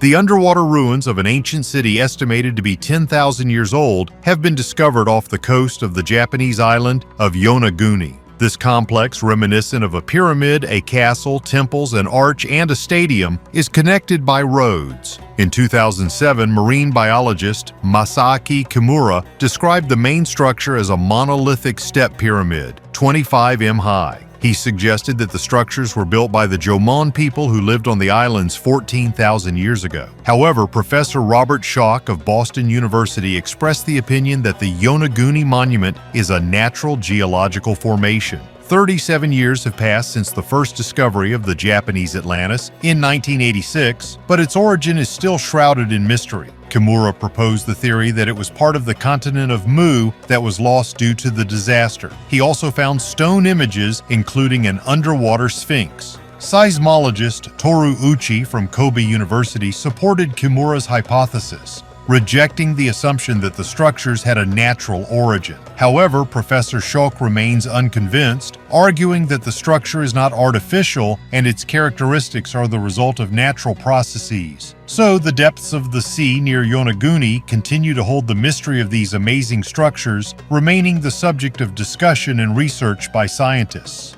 The underwater ruins of an ancient city estimated to be 10,000 years old have been discovered off the coast of the Japanese island of Yonaguni. This complex, reminiscent of a pyramid, a castle, temples, an arch, and a stadium, is connected by roads. In 2007, marine biologist Masaaki Kimura described the main structure as a monolithic step pyramid, 25 m high. He suggested that the structures were built by the Jomon people who lived on the islands 14,000 years ago. However, Professor Robert Schoch of Boston University expressed the opinion that the Yonaguni Monument is a natural geological formation. 37 years have passed since the first discovery of the Japanese Atlantis in 1986, but its origin is still shrouded in mystery. Kimura proposed the theory that it was part of the continent of Mu that was lost due to the disaster. He also found stone images, including an underwater sphinx. Seismologist Toru Uchi from Kobe University supported Kimura's hypothesis, rejecting the assumption that the structures had a natural origin. However, Professor Schoch remains unconvinced, arguing that the structure is not artificial and its characteristics are the result of natural processes. So, the depths of the sea near Yonaguni continue to hold the mystery of these amazing structures, remaining the subject of discussion and research by scientists.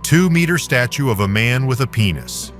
2-meter statue of a man with a penis.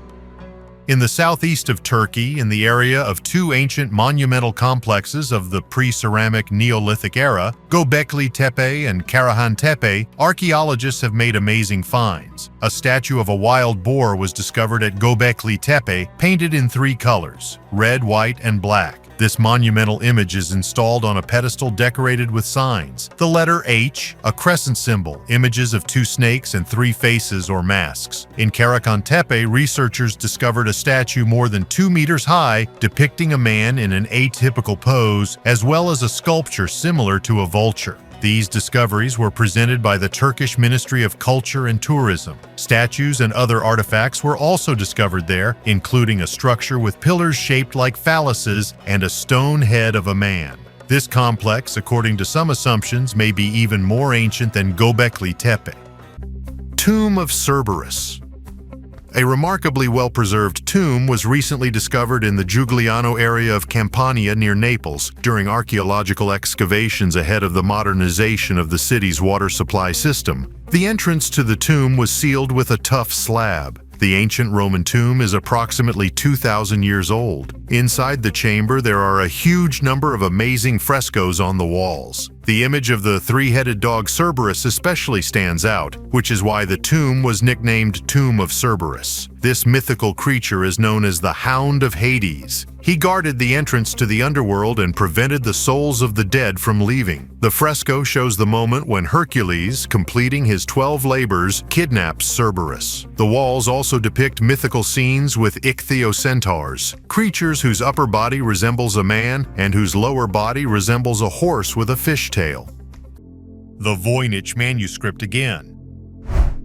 In the southeast of Turkey, in the area of two ancient monumental complexes of the pre-ceramic Neolithic era, Göbekli Tepe and Karahan Tepe, archaeologists have made amazing finds. A statue of a wild boar was discovered at Göbekli Tepe, painted in 3 colors, red, white, and black. This monumental image is installed on a pedestal decorated with signs. The letter H, a crescent symbol, images of 2 snakes and 3 faces or masks. In Karahan Tepe, researchers discovered a statue more than 2 meters high depicting a man in an atypical pose, as well as a sculpture similar to a vulture. These discoveries were presented by the Turkish Ministry of Culture and Tourism. Statues and other artifacts were also discovered there, including a structure with pillars shaped like phalluses and a stone head of a man. This complex, according to some assumptions, may be even more ancient than Göbekli Tepe. Tomb of Cerberus. A remarkably well-preserved tomb was recently discovered in the Giugliano area of Campania near Naples during archaeological excavations ahead of the modernization of the city's water supply system. The entrance to the tomb was sealed with a tough slab. The ancient Roman tomb is approximately 2,000 years old. Inside the chamber, there are a huge number of amazing frescoes on the walls. The image of the 3-headed dog Cerberus especially stands out, which is why the tomb was nicknamed Tomb of Cerberus. This mythical creature is known as the Hound of Hades. He guarded the entrance to the underworld and prevented the souls of the dead from leaving. The fresco shows the moment when Hercules, completing his 12 labors, kidnaps Cerberus. The walls also depict mythical scenes with ichthyocentaurs, creatures whose upper body resembles a man and whose lower body resembles a horse with a fish tail. The Thevoyich Manuscript again.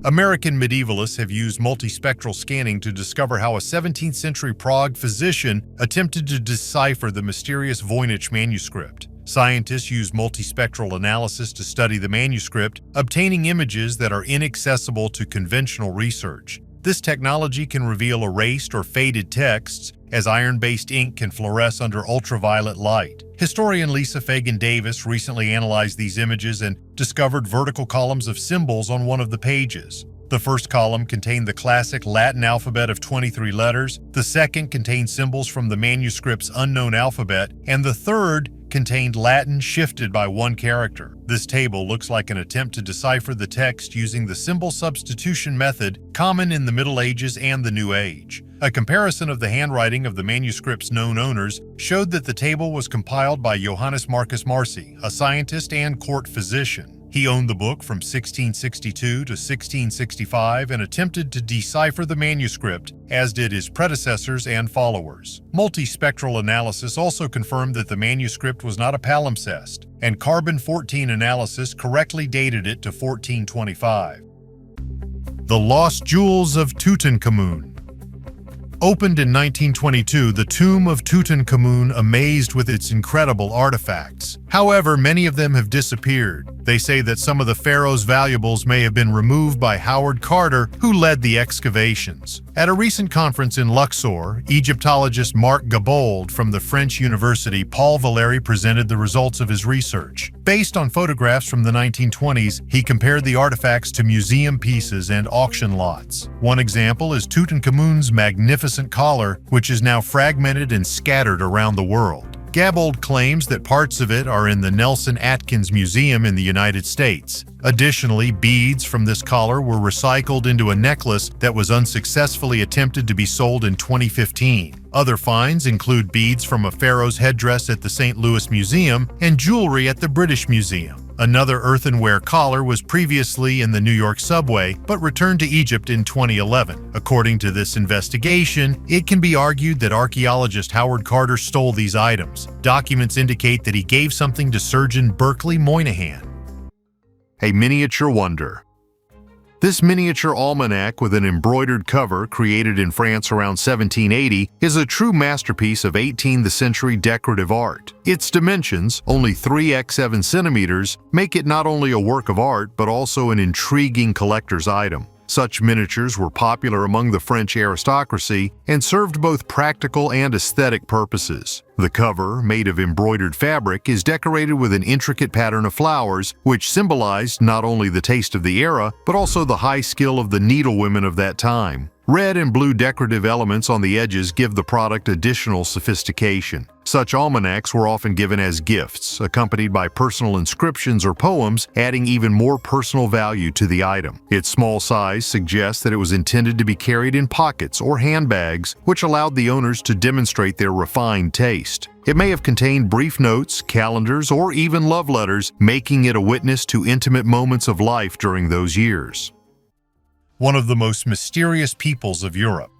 American medievalists have used multispectral scanning to discover how a 17th century Prague physician attempted to decipher the mysterious Thevoyich Manuscript. Scientists use multispectral analysis to study the manuscript, obtaining images that are inaccessible to conventional research. This technology can reveal erased or faded texts, as iron-based ink can fluoresce under ultraviolet light. Historian Lisa Fagan Davis recently analyzed these images and discovered vertical columns of symbols on one of the pages. The first column contained the classic Latin alphabet of 23 letters, the second contained symbols from the manuscript's unknown alphabet, and the third contained Latin shifted by one character. This table looks like an attempt to decipher the text using the symbol substitution method common in the Middle Ages and the New Age. A comparison of the handwriting of the manuscript's known owners showed that the table was compiled by Johannes Marcus Marci, a scientist and court physician. He owned the book from 1662 to 1665 and attempted to decipher the manuscript, as did his predecessors and followers. Multispectral analysis also confirmed that the manuscript was not a palimpsest, and carbon-14 analysis correctly dated it to 1425. The Lost Jewels of Tutankhamun. Opened in 1922, the tomb of Tutankhamun amazed with its incredible artifacts. However, many of them have disappeared. They say that some of the pharaoh's valuables may have been removed by Howard Carter, who led the excavations. At a recent conference in Luxor, Egyptologist Marc Gabold from the French University Paul Valéry presented the results of his research. Based on photographs from the 1920s, he compared the artifacts to museum pieces and auction lots. One example is Tutankhamun's magnificent collar, which is now fragmented and scattered around the world. Gabold claims that parts of it are in the Nelson Atkins Museum in the United States. Additionally, beads from this collar were recycled into a necklace that was unsuccessfully attempted to be sold in 2015. Other finds include beads from a pharaoh's headdress at the St. Louis Museum and jewelry at the British Museum. Another earthenware collar was previously in the New York subway, but returned to Egypt in 2011. According to this investigation, it can be argued that archaeologist Howard Carter stole these items. Documents indicate that he gave something to surgeon Berkeley Moynihan. A miniature wonder. This miniature almanac with an embroidered cover, created in France around 1780, is a true masterpiece of 18th century decorative art. Its dimensions, only 3x7 centimeters, make it not only a work of art but also an intriguing collector's item. Such miniatures were popular among the French aristocracy and served both practical and aesthetic purposes. The cover, made of embroidered fabric, is decorated with an intricate pattern of flowers, which symbolized not only the taste of the era, but also the high skill of the needlewomen of that time. Red and blue decorative elements on the edges give the product additional sophistication. Such almanacs were often given as gifts, accompanied by personal inscriptions or poems, adding even more personal value to the item. Its small size suggests that it was intended to be carried in pockets or handbags, which allowed the owners to demonstrate their refined taste. It may have contained brief notes, calendars, or even love letters, making it a witness to intimate moments of life during those years. One of the most mysterious peoples of Europe.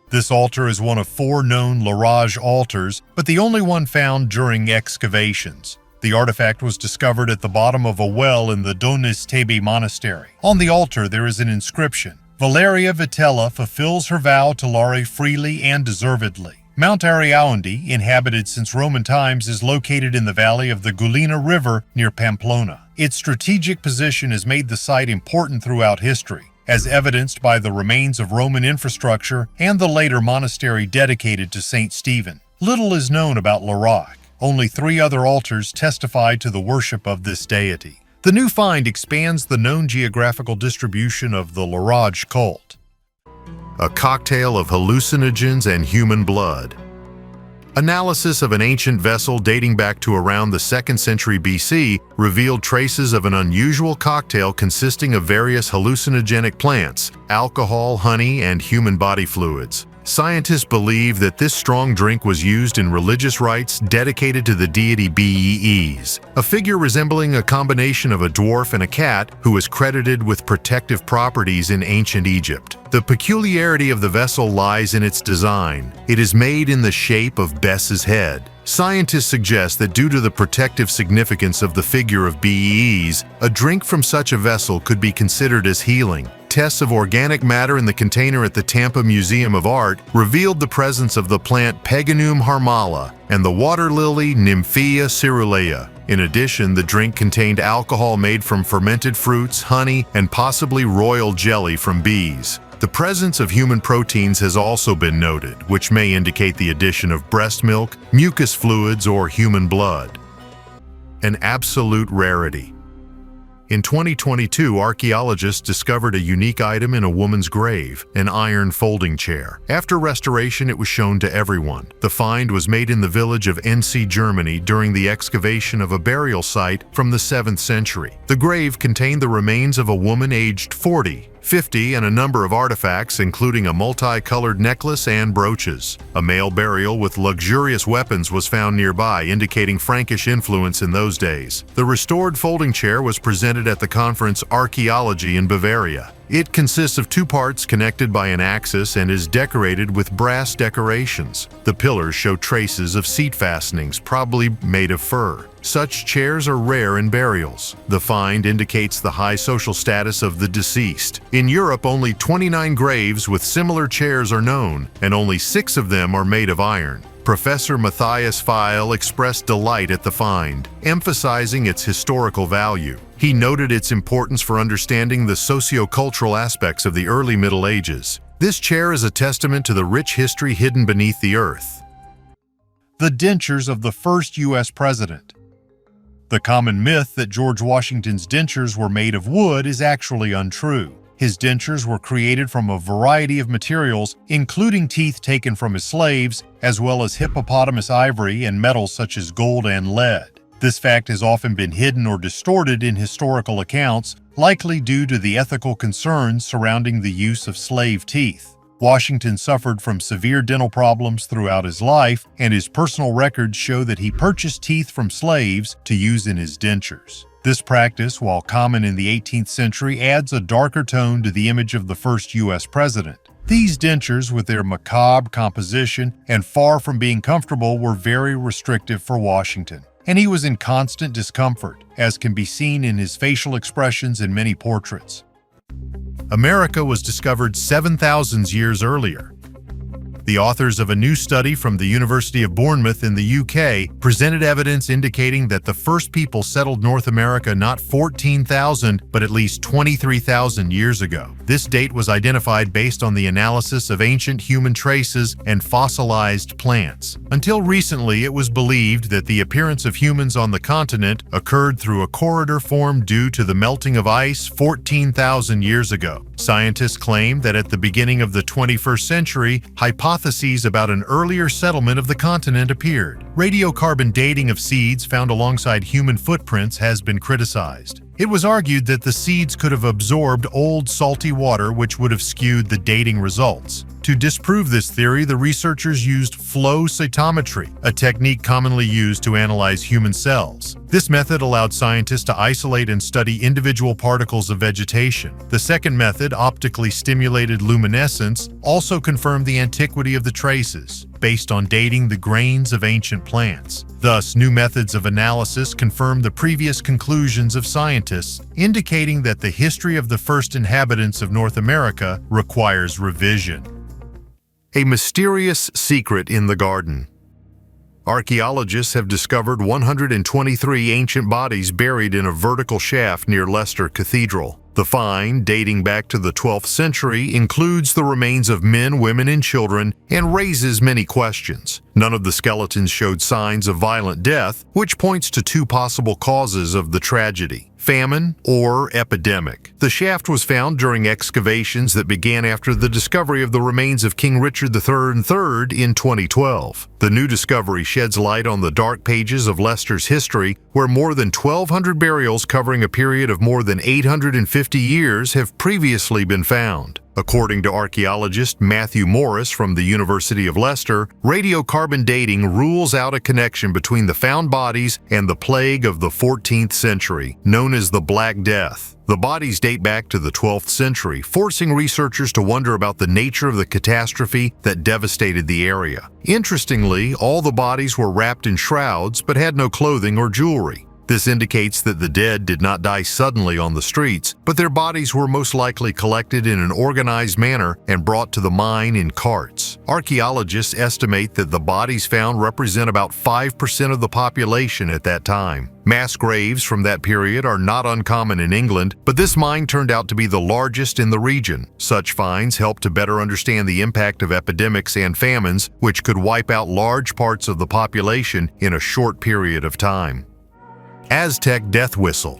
This altar is one of 4 known Lage altars, but the only one found during excavations. The artifact was discovered at the bottom of a well in the Donis Tibet monastery. On the altar there is an inscription: Valeria Vitella fulfills her vow to Lare freely and deservedly. Mount Archaeology, inhabited since Roman times, is located in the valley of the Gulina River near Pamplona. Its strategic position has made the site important throughout history, as evidenced by the remains of Roman infrastructure and the later monastery dedicated to St. Stephen. Little is known about Lage. Only 3 other altars testify to the worship of this deity. The new find expands the known geographical distribution of the Lage cult. A cocktail of hallucinogens and human blood. Analysis of an ancient vessel dating back to around the 2nd century BC revealed traces of an unusual cocktail consisting of various hallucinogenic plants, alcohol, honey, and human body fluids. Scientists believe that this strong drink was used in religious rites dedicated to the deity Bes, a figure resembling a combination of a dwarf and a cat who is credited with protective properties in ancient Egypt. The peculiarity of the vessel lies in its design. It is made in the shape of Bes's head. Scientists suggest that due to the protective significance of the figure of Bes, a drink from such a vessel could be considered as healing. Tests of organic matter in the container at the Tampa Museum of Art revealed the presence of the plant Peganum harmala and the water lily Nymphea cerulea. In addition, the drink contained alcohol made from fermented fruits, honey, and possibly royal jelly from bees. The presence of human proteins has also been noted, which may indicate the addition of breast milk, mucus fluids, or human blood. An absolute rarity. In 2022, archaeologists discovered a unique item in a woman's grave, an iron folding chair. After restoration, it was shown to everyone. The find was made in the village of Ensi, Germany, during the excavation of a burial site from the 7th century. The grave contained the remains of a woman aged 40, 50, and a number of artifacts, including a multicolored necklace and brooches. A male burial with luxurious weapons was found nearby, indicating Frankish influence in those days. The restored folding chair was presented at the conference Archaeology in Bavaria. It consists of two parts connected by an axis and is decorated with brass decorations. The pillars show traces of seat fastenings, probably made of fur. Such chairs are rare in burials. The find indicates the high social status of the deceased. In Europe, only 29 graves with similar chairs are known, and only 6 of them are made of iron. Professor Matthias Feil expressed delight at the find, emphasizing its historical value. He noted its importance for understanding the socio-cultural aspects of the early Middle Ages. This chair is a testament to the rich history hidden beneath the earth. The dentures of the first U.S. president. The common myth that George Washington's dentures were made of wood is actually untrue. His dentures were created from a variety of materials, including teeth taken from his slaves, as well as hippopotamus ivory and metals such as gold and lead. This fact has often been hidden or distorted in historical accounts, likely due to the ethical concerns surrounding the use of slave teeth. Washington suffered from severe dental problems throughout his life, and his personal records show that he purchased teeth from slaves to use in his dentures. This practice, while common in the 18th century, adds a darker tone to the image of the first U.S. president. These dentures, with their macabre composition and far from being comfortable, were very restrictive for Washington, and he was in constant discomfort, as can be seen in his facial expressions in many portraits. America was discovered 7,000 years earlier. The authors of a new study from the University of Bournemouth in the UK presented evidence indicating that the first people settled North America not 14,000, but at least 23,000 years ago. This date was identified based on the analysis of ancient human traces and fossilized plants. Until recently, it was believed that the appearance of humans on the continent occurred through a corridor formed due to the melting of ice 14,000 years ago. Scientists claim that at the beginning of the 21st century, hypotheses about an earlier settlement of the continent appeared. Radiocarbon dating of seeds found alongside human footprints has been criticized. It was argued that the seeds could have absorbed old salty water, which would have skewed the dating results. To disprove this theory, the researchers used flow cytometry, a technique commonly used to analyze human cells. This method allowed scientists to isolate and study individual particles of vegetation. The second method, optically stimulated luminescence, also confirmed the antiquity of the traces, based on dating the grains of ancient plants. Thus, new methods of analysis confirm the previous conclusions of scientists, indicating that the history of the first inhabitants of North America requires revision. A mysterious secret in the garden. Archaeologists have discovered 123 ancient bodies buried in a vertical shaft near Leicester Cathedral. The find, dating back to the 12th century, includes the remains of men, women, and children and raises many questions. None of the skeletons showed signs of violent death, which points to two possible causes of the tragedy: famine or epidemic. The shaft was found during excavations that began after the discovery of the remains of King Richard III in 2012. The new discovery sheds light on the dark pages of Leicester's history, where more than 1,200 burials covering a period of more than 850 years have previously been found. According to archaeologist Matthew Morris from the University of Leicester, radiocarbon dating rules out a connection between the found bodies and the plague of the 14th century, known as the Black Death. The bodies date back to the 12th century, forcing researchers to wonder about the nature of the catastrophe that devastated the area. Interestingly, all the bodies were wrapped in shrouds but had no clothing or jewelry. This indicates that the dead did not die suddenly on the streets, but their bodies were most likely collected in an organized manner and brought to the mine in carts. Archaeologists estimate that the bodies found represent about 5% of the population at that time. Mass graves from that period are not uncommon in England, but this mine turned out to be the largest in the region. Such finds help to better understand the impact of epidemics and famines, which could wipe out large parts of the population in a short period of time. Aztec death whistle.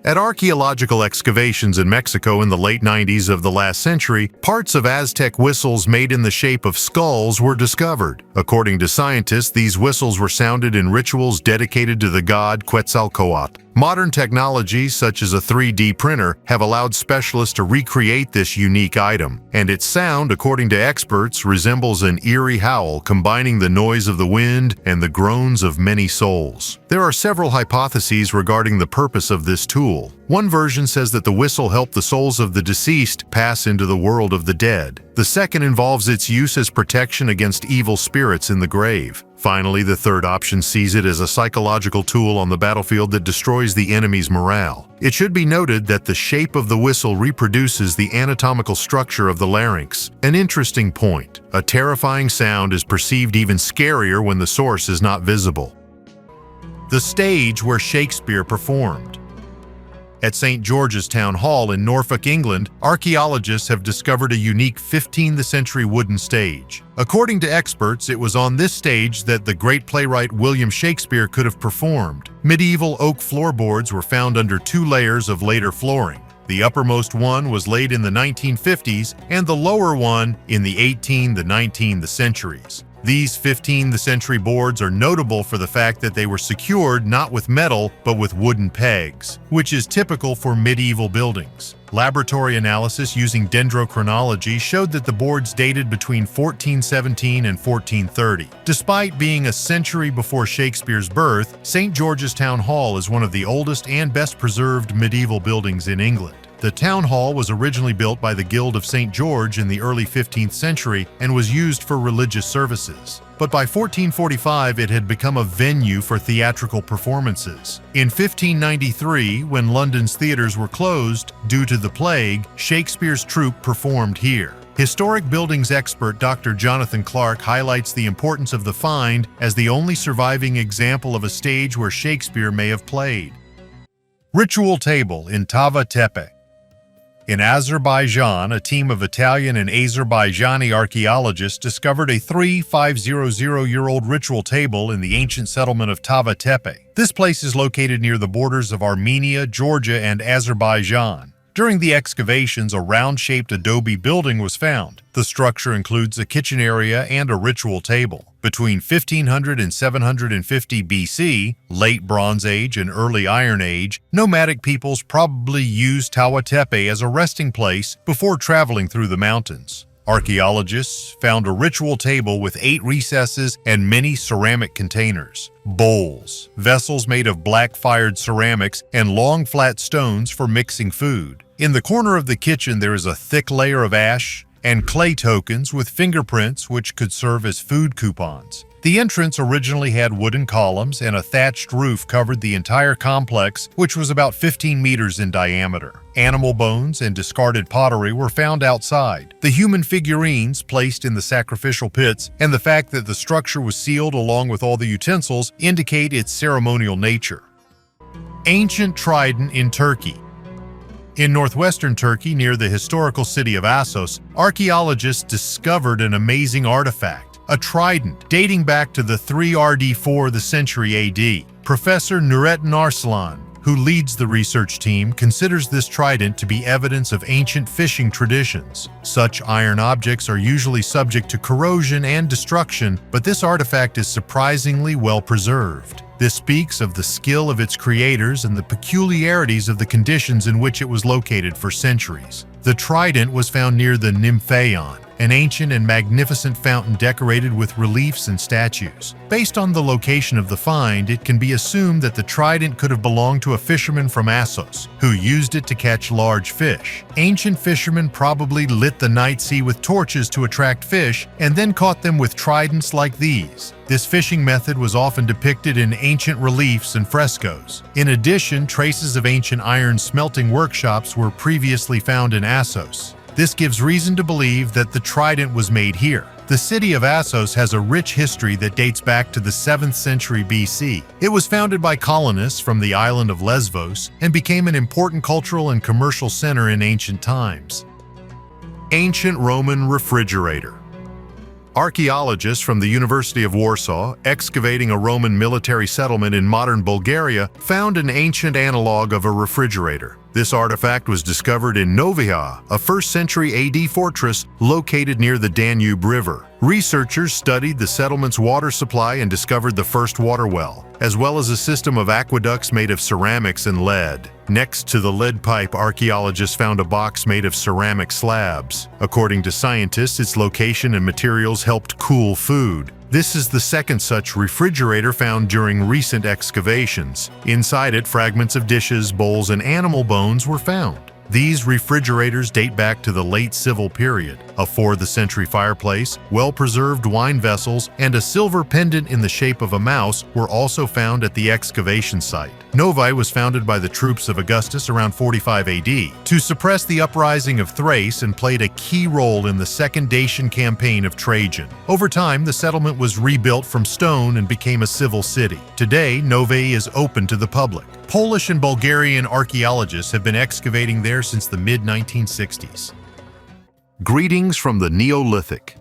At archaeological excavations in Mexico in the late 90s of the last century, parts of Aztec whistles made in the shape of skulls were discovered. According to scientists, these whistles were sounded in rituals dedicated to the god Quetzalcoatl. Modern technologies such as a 3D printer have allowed specialists to recreate this unique item, and its sound, according to experts, resembles an eerie howl combining the noise of the wind and the groans of many souls. There are several hypotheses regarding the purpose of this tool. One version says that the whistle helped the souls of the deceased pass into the world of the dead. The second involves its use as protection against evil spirits in the grave. Finally, the third option sees it as a psychological tool on the battlefield that destroys the enemy's morale. It should be noted that the shape of the whistle reproduces the anatomical structure of the larynx. An interesting point. A terrifying sound is perceived even scarier when the source is not visible. The stage where Shakespeare performed. At St. George's Town Hall in Norfolk, England, archaeologists have discovered a unique 15th century wooden stage. According to experts, it was on this stage that the great playwright William Shakespeare could have performed. Medieval oak floorboards were found under 2 layers of later flooring. The uppermost one was laid in the 1950s and the lower one in the 18th to 19th centuries. These 15th century boards are notable for the fact that they were secured not with metal but with wooden pegs, which is typical for medieval buildings. Laboratory analysis using dendrochronology showed that the boards dated between 1417 and 1430. Despite being a century before Shakespeare's birth, St. George's Town Hall is one of the oldest and best preserved medieval buildings in England. The town hall was originally built by the Guild of St. George in the early 15th century and was used for religious services. But by 1445, it had become a venue for theatrical performances. In 1593, when London's theaters were closed due to the plague, Shakespeare's troupe performed here. Historic buildings expert Dr. Jonathan Clark highlights the importance of the find as the only surviving example of a stage where Shakespeare may have played. Ritual table in Tava Tepe. In Azerbaijan, a team of Italian and Azerbaijani archaeologists discovered a 3,500-year-old ritual table in the ancient settlement of Tava Tepe. This place is located near the borders of Armenia, Georgia, and Azerbaijan. During the excavations, a round-shaped adobe building was found. The structure includes a kitchen area and a ritual table. Between 1500 and 750 BC, late Bronze Age and early Iron Age, nomadic peoples probably used Tawa Tepe as a resting place before traveling through the mountains. Archaeologists found a ritual table with 8 recesses and many ceramic containers, bowls, vessels made of black-fired ceramics, and long flat stones for mixing food. In the corner of the kitchen there is a thick layer of ash and clay tokens with fingerprints which could serve as food coupons. The entrance originally had wooden columns and a thatched roof covered the entire complex, which was about 15 meters in diameter. Animal bones and discarded pottery were found outside. The human figurines placed in the sacrificial pits and the fact that the structure was sealed along with all the utensils indicate its ceremonial nature. Ancient trident in Turkey. In northwestern Turkey, near the historical city of Assos, archaeologists discovered an amazing artifact, a trident dating back to the 3rd century AD. Professor Nurettin Arslan, who leads the research team, considers this trident to be evidence of ancient fishing traditions. Such iron objects are usually subject to corrosion and destruction, but this artifact is surprisingly well preserved. This speaks of the skill of its creators and the peculiarities of the conditions in which it was located for centuries. The trident was found near the Nymphaion, an ancient and magnificent fountain decorated with reliefs and statues. Based on the location of the find, it can be assumed that the trident could have belonged to a fisherman from Assos, who used it to catch large fish. Ancient fishermen probably lit the night sea with torches to attract fish and then caught them with tridents like these. This fishing method was often depicted in ancient reliefs and frescoes. In addition, traces of ancient iron smelting workshops were previously found in Assos. This gives reason to believe that the trident was made here. The city of Assos has a rich history that dates back to the 7th century BC. It was founded by colonists from the island of Lesvos and became an important cultural and commercial center in ancient times. Ancient Roman refrigerator. Archaeologists from the University of Warsaw, excavating a Roman military settlement in modern Bulgaria, found an ancient analog of a refrigerator. This artifact was discovered in Novia, a 1st century AD fortress located near the Danube River. Researchers studied the settlement's water supply and discovered the first water well, as well as a system of aqueducts made of ceramics and lead. Next to the lead pipe, archaeologists found a box made of ceramic slabs. According to scientists, its location and materials helped cool food. This is the second such refrigerator found during recent excavations. Inside it, fragments of dishes, bowls, and animal bones were found. These refrigerators date back to the late Civil period. A 4th century fireplace, well-preserved wine vessels, and a silver pendant in the shape of a mouse were also found at the excavation site. Novi was founded by the troops of Augustus around 45 AD to suppress the uprising of Thrace and played a key role in the Second Dacian campaign of Trajan. Over time, the settlement was rebuilt from stone and became a civil city. Today, Novi is open to the public. Polish and Bulgarian archaeologists have been excavating there since the mid-1960s. Greetings from the Neolithic.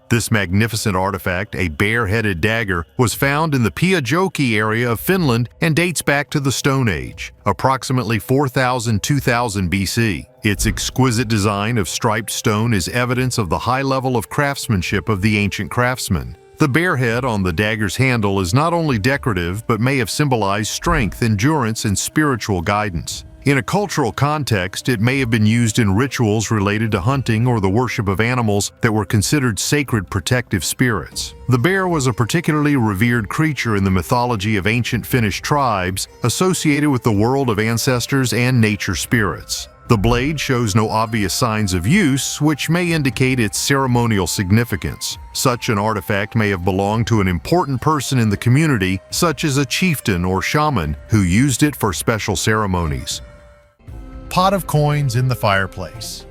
This magnificent artifact, a bare-headed dagger, was found in the Piajoki area of Finland and dates back to the Stone Age, approximately 4000–2000 BC. Its exquisite design of striped stone is evidence of the high level of craftsmanship of the ancient craftsmen. The bare head on the dagger's handle is not only decorative but may have symbolized strength, endurance, and spiritual guidance. In a cultural context, it may have been used in rituals related to hunting or the worship of animals that were considered sacred protective spirits. The bear was a particularly revered creature in the mythology of ancient Finnish tribes, associated with the world of ancestors and nature spirits. The blade shows no obvious signs of use, which may indicate its ceremonial significance. Such an artifact may have belonged to an important person in the community, such as a chieftain or shaman, who used it for special ceremonies. Pot of coins in the fireplace.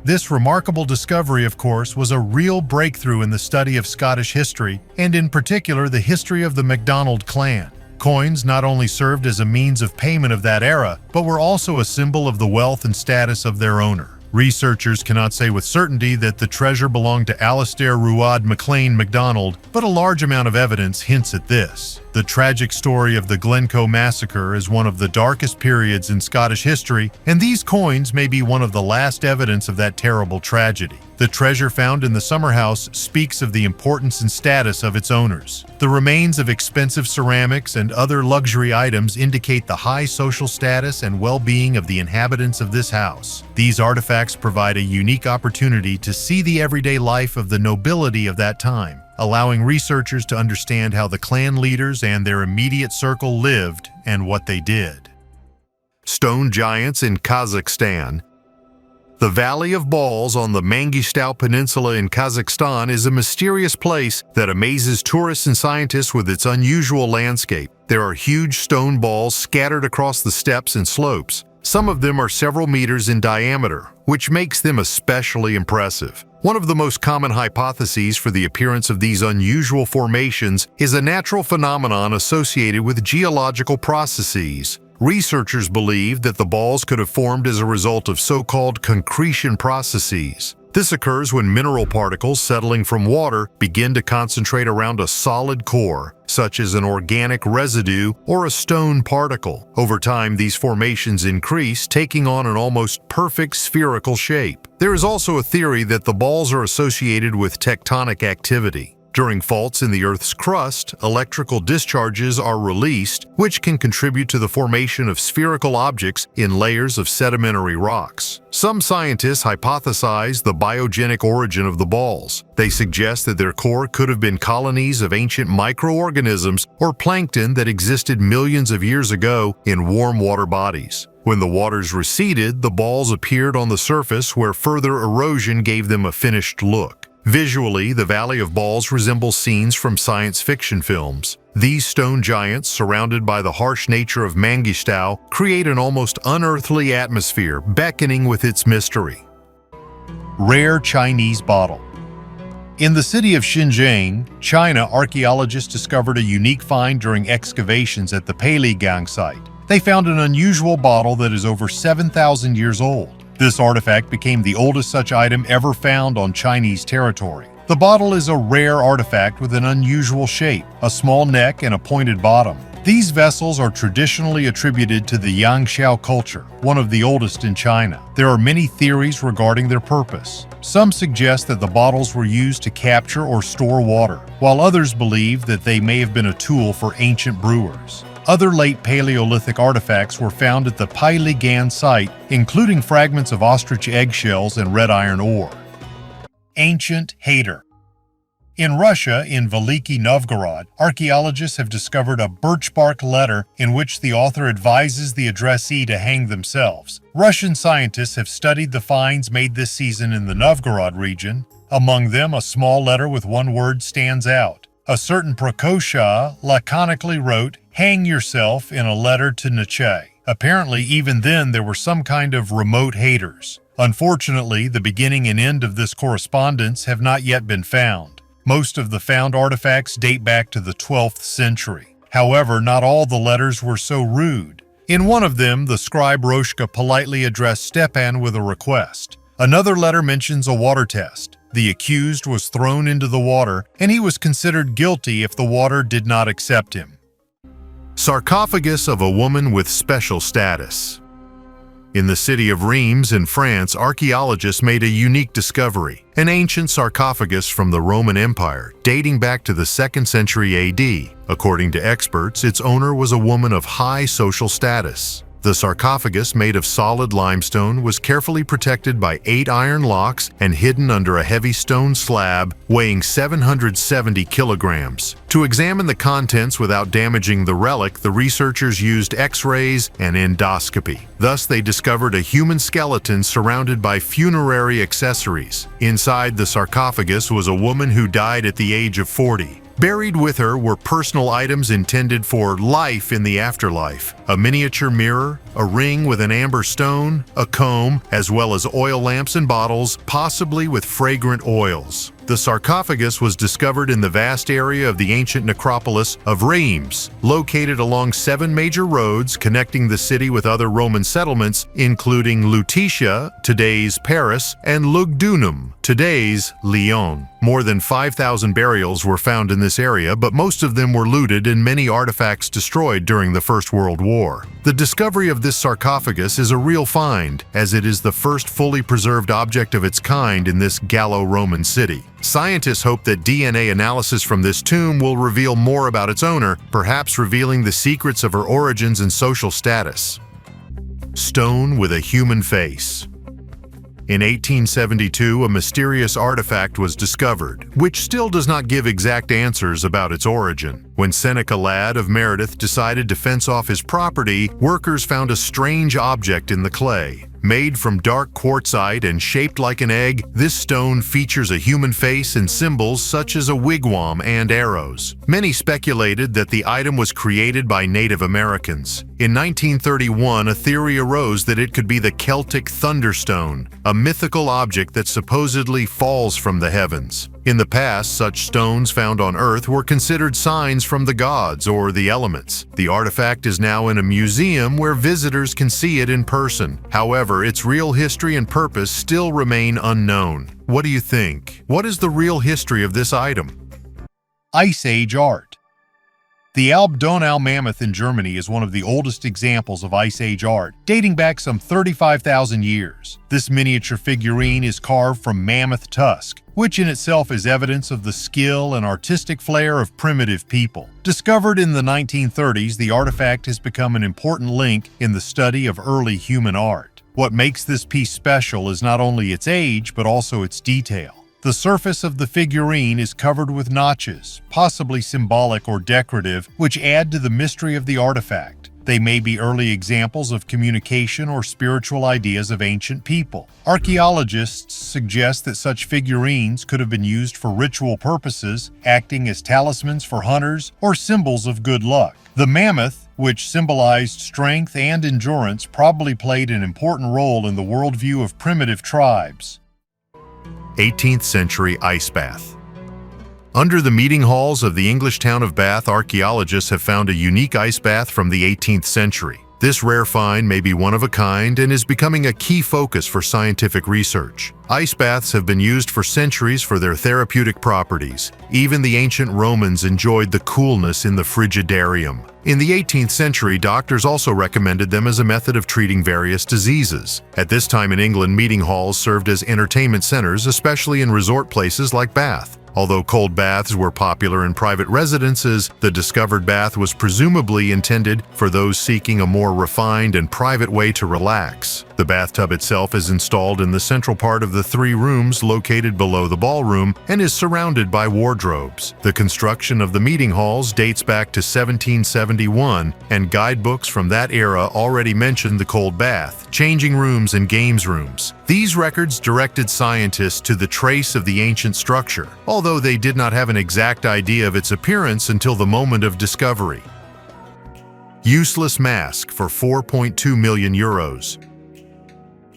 This remarkable discovery, of course, was a real breakthrough in the study of Scottish history, and in particular the history of the MacDonald clan. Coins not only served as a means of payment of that era, but were also a symbol of the wealth and status of their owner. Researchers cannot say with certainty that the treasure belonged to Alastair Ruad MacLean MacDonald, but a large amount of evidence hints at this. The tragic story of the Glencoe massacre is one of the darkest periods in Scottish history, and these coins may be one of the last evidence of that terrible tragedy. The treasure found in the summer house speaks of the importance and status of its owners. The remains of expensive ceramics and other luxury items indicate the high social status and well-being of the inhabitants of this house. These artifacts provide a unique opportunity to see the everyday life of the nobility of that time, allowing researchers to understand how the clan leaders and their immediate circle lived and what they did. Stone giants in Kazakhstan. The Valley of Balls on the Mangistau Peninsula in Kazakhstan is a mysterious place that amazes tourists and scientists with its unusual landscape. There are huge stone balls scattered across the steppes and slopes. Some of them are several meters in diameter, which makes them especially impressive. One of the most common hypotheses for the appearance of these unusual formations is a natural phenomenon associated with geological processes. Researchers believe that the balls could have formed as a result of so-called concretion processes. This occurs when mineral particles settling from water begin to concentrate around a solid core, such as an organic residue or a stone particle. Over time, these formations increase, taking on an almost perfect spherical shape. There is also a theory that the balls are associated with tectonic activity. During faults in the Earth's crust, electrical discharges are released, which can contribute to the formation of spherical objects in layers of sedimentary rocks. Some scientists hypothesize the biogenic origin of the balls. They suggest that their core could have been colonies of ancient microorganisms or plankton that existed millions of years ago in warm water bodies. When the waters receded, the balls appeared on the surface where further erosion gave them a finished look. Visually, the Valley of Balls resembles scenes from science fiction films. These stone giants, surrounded by the harsh nature of Mangistau, create an almost unearthly atmosphere, beckoning with its mystery. Rare Chinese bottle. In the city of Xinjiang, China, archaeologists discovered a unique find during excavations at the Peiligang site. They found an unusual bottle that is over 7,000 years old. This artifact became the oldest such item ever found on Chinese territory. The bottle is a rare artifact with an unusual shape, a small neck and a pointed bottom. These vessels are traditionally attributed to the Yangshao culture, one of the oldest in China. There are many theories regarding their purpose. Some suggest that the bottles were used to capture or store water, while others believe that they may have been a tool for ancient brewers. Other late Paleolithic artifacts were found at the Pailigan site, including fragments of ostrich eggshells and red iron ore. Ancient hater. In Russia, in Veliki Novgorod, archaeologists have discovered a birch bark letter in which the author advises the addressee to hang themselves. Russian scientists have studied the finds made this season in the Novgorod region. Among them, a small letter with one word stands out. A certain Prokosha laconically wrote, "Hang yourself," in a letter to Nietzsche. Apparently, even then, there were some kind of remote haters. Unfortunately, the beginning and end of this correspondence have not yet been found. Most of the found artifacts date back to the 12th century. However, not all the letters were so rude. In one of them, the scribe Roshka politely addressed Stepan with a request. Another letter mentions a water test. The accused was thrown into the water, and he was considered guilty if the water did not accept him. Sarcophagus of a woman with special status. In the city of Reims in France, archaeologists made a unique discovery, an ancient sarcophagus from the Roman Empire, dating back to the 2nd century AD. According to experts, its owner was a woman of high social status. The sarcophagus, made of solid limestone, was carefully protected by 8 iron locks and hidden under a heavy stone slab weighing 770 kilograms. To examine the contents without damaging the relic, the researchers used X-rays and endoscopy. Thus, they discovered a human skeleton surrounded by funerary accessories. Inside the sarcophagus was a woman who died at the age of 40. Buried with her were personal items intended for life in the afterlife: a miniature mirror, a ring with an amber stone, a comb, as well as oil lamps and bottles, possibly with fragrant oils. The sarcophagus was discovered in the vast area of the ancient necropolis of Reims, located along 7 major roads connecting the city with other Roman settlements, including Lutetia, today's Paris, and Lugdunum, today's Lyon. More than 5,000 burials were found in this area, but most of them were looted and many artifacts destroyed during the First World War. The discovery of this sarcophagus is a real find, as it is the first fully preserved object of its kind in this Gallo-Roman city. Scientists hope that DNA analysis from this tomb will reveal more about its owner, perhaps revealing the secrets of her origins and social status. Stone with a human face. In 1872, a mysterious artifact was discovered, which still does not give exact answers about its origin. When Seneca Ladd of Meredith decided to fence off his property, workers found a strange object in the clay. Made from dark quartzite and shaped like an egg, this stone features a human face and symbols such as a wigwam and arrows. Many speculated that the item was created by Native Americans. In 1931, a theory arose that it could be the Celtic thunderstone, a mythical object that supposedly falls from the heavens. In the past, such stones found on Earth were considered signs from the gods or the elements. The artifact is now in a museum where visitors can see it in person. However, its real history and purpose still remain unknown. What do you think? What is the real history of this item? Ice Age art. The Alb Donau mammoth in Germany is one of the oldest examples of Ice Age art, dating back some 35,000 years. This miniature figurine is carved from mammoth tusk, which in itself is evidence of the skill and artistic flair of primitive people. Discovered in the 1930s, the artifact has become an important link in the study of early human art. What makes this piece special is not only its age, but also its detail. The surface of the figurine is covered with notches, possibly symbolic or decorative, which add to the mystery of the artifact. They may be early examples of communication or spiritual ideas of ancient people. Archaeologists suggest that such figurines could have been used for ritual purposes, acting as talismans for hunters or symbols of good luck. The mammoth, which symbolized strength and endurance, probably played an important role in the worldview of primitive tribes. 18th century ice bath. Under the meeting halls of the English town of Bath, archaeologists have found a unique ice bath from the 18th century. This rare find may be one of a kind and is becoming a key focus for scientific research. Ice baths have been used for centuries for their therapeutic properties. Even the ancient Romans enjoyed the coolness in the frigidarium. In the 18th century, doctors also recommended them as a method of treating various diseases. At this time in England, meeting halls served as entertainment centers, especially in resort places like Bath. Although cold baths were popular in private residences, the discovered bath was presumably intended for those seeking a more refined and private way to relax. The bathtub itself is installed in the central part of the 3 rooms located below the ballroom and is surrounded by wardrobes. The construction of the meeting halls dates back to 1771, and guidebooks from that era already mentioned the cold bath, changing rooms, and games rooms. These records directed scientists to the trace of the ancient structure, although they did not have an exact idea of its appearance until the moment of discovery. Useless mask for 4.2 million euros.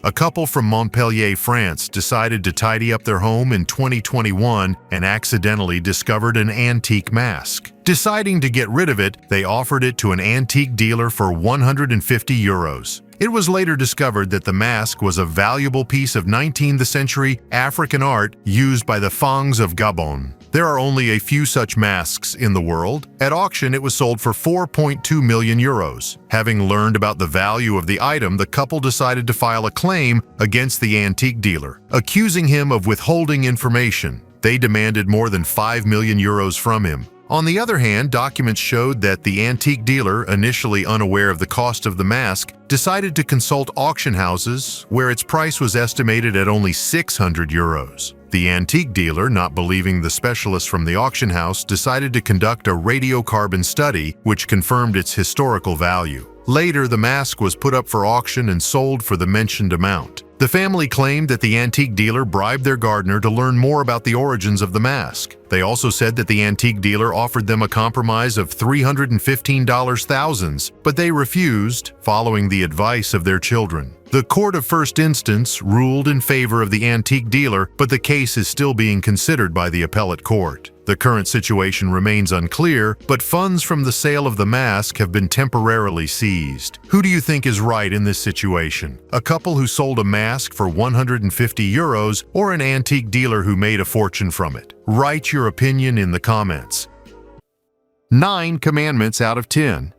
A couple from Montpellier, France, decided to tidy up their home in 2021 and accidentally discovered an antique mask. Deciding to get rid of it, they offered it to an antique dealer for 150 euros. It was later discovered that the mask was a valuable piece of 19th century African art used by the Fangs of Gabon. There are only a few such masks in the world. At auction, it was sold for 4.2 million euros. Having learned about the value of the item, the couple decided to file a claim against the antique dealer, accusing him of withholding information. They demanded more than 5 million euros from him. On the other hand, documents showed that the antique dealer, initially unaware of the cost of the mask, decided to consult auction houses, where its price was estimated at only 600 euros. The antique dealer, not believing the specialist from the auction house, decided to conduct a radiocarbon study, which confirmed its historical value. Later, the mask was put up for auction and sold for the mentioned amount. The family claimed that the antique dealer bribed their gardener to learn more about the origins of the mask. They also said that the antique dealer offered them a compromise of $315 thousands, but they refused, following the advice of their children. The court of first instance ruled in favor of the antique dealer, but the case is still being considered by the appellate court. The current situation remains unclear, but funds from the sale of the mask have been temporarily seized. Who do you think is right in this situation? A couple who sold a mask for 150 euros or an antique dealer who made a fortune from it? Write your opinion in the comments. 9 commandments out of 10.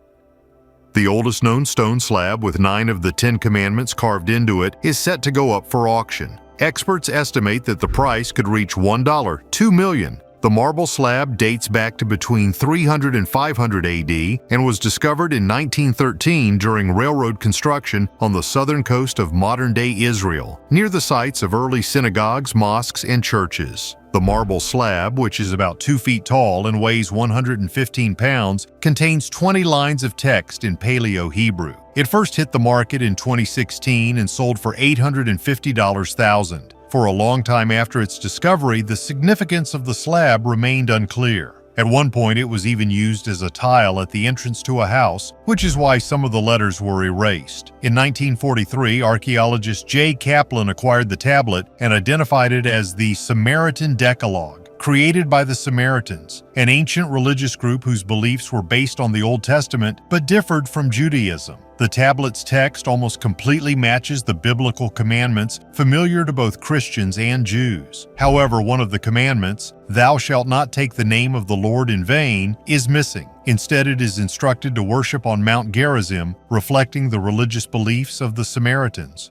The oldest known stone slab with 9 of the 10 commandments carved into it is set to go up for auction. Experts estimate that the price could reach $1, $2 million. The marble slab dates back to between 300 and 500 AD and was discovered in 1913 during railroad construction on the southern coast of modern-day Israel, near the sites of early synagogues, mosques, and churches. The marble slab, which is about 2 feet tall and weighs 115 pounds, contains 20 lines of text in Paleo-Hebrew. It first hit the market in 2016 and sold for $850 thousand. For a long time after its discovery, the significance of the slab remained unclear. At one point, it was even used as a tile at the entrance to a house, which is why some of the letters were erased. In 1943, archaeologist J. Kaplan acquired the tablet and identified it as the Samaritan Decalogue, created by the Samaritans, an ancient religious group whose beliefs were based on the Old Testament but differed from Judaism. The tablet's text almost completely matches the biblical commandments familiar to both Christians and Jews. However, one of the commandments, "Thou shalt not take the name of the Lord in vain," is missing. Instead, it is instructed to worship on Mount Gerizim, reflecting the religious beliefs of the Samaritans.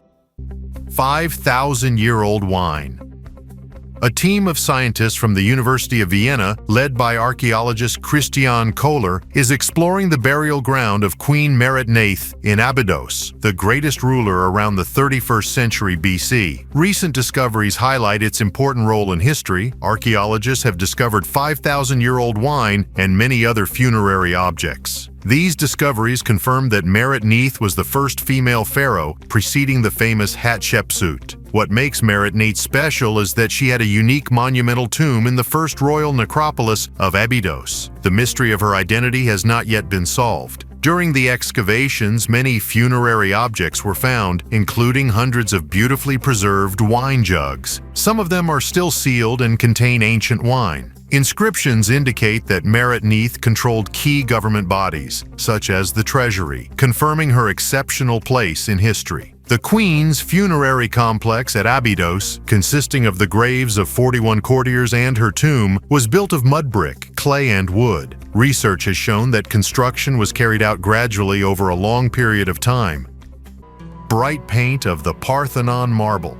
5,000-year-old wine. A team of scientists from the University of Vienna, led by archaeologist Christian Kohler, is exploring the burial ground of Queen Meretneith in Abydos, the greatest ruler around the 31st century BC. Recent discoveries highlight its important role in history. Archaeologists have discovered 5,000-year-old wine and many other funerary objects. These discoveries confirm that Meretneith was the first female pharaoh, preceding the famous Hatshepsut. What makes Meretneith special is that she had a unique monumental tomb in the first royal necropolis of Abydos. The mystery of her identity has not yet been solved. During the excavations, many funerary objects were found, including hundreds of beautifully preserved wine jugs. Some of them are still sealed and contain ancient wine. Inscriptions indicate that Merit Neith controlled key government bodies, such as the Treasury, confirming her exceptional place in history. The Queen's funerary complex at Abydos, consisting of the graves of 41 courtiers and her tomb, was built of mud brick, clay, and wood. Research has shown that construction was carried out gradually over a long period of time. Bright paint of the Parthenon marble.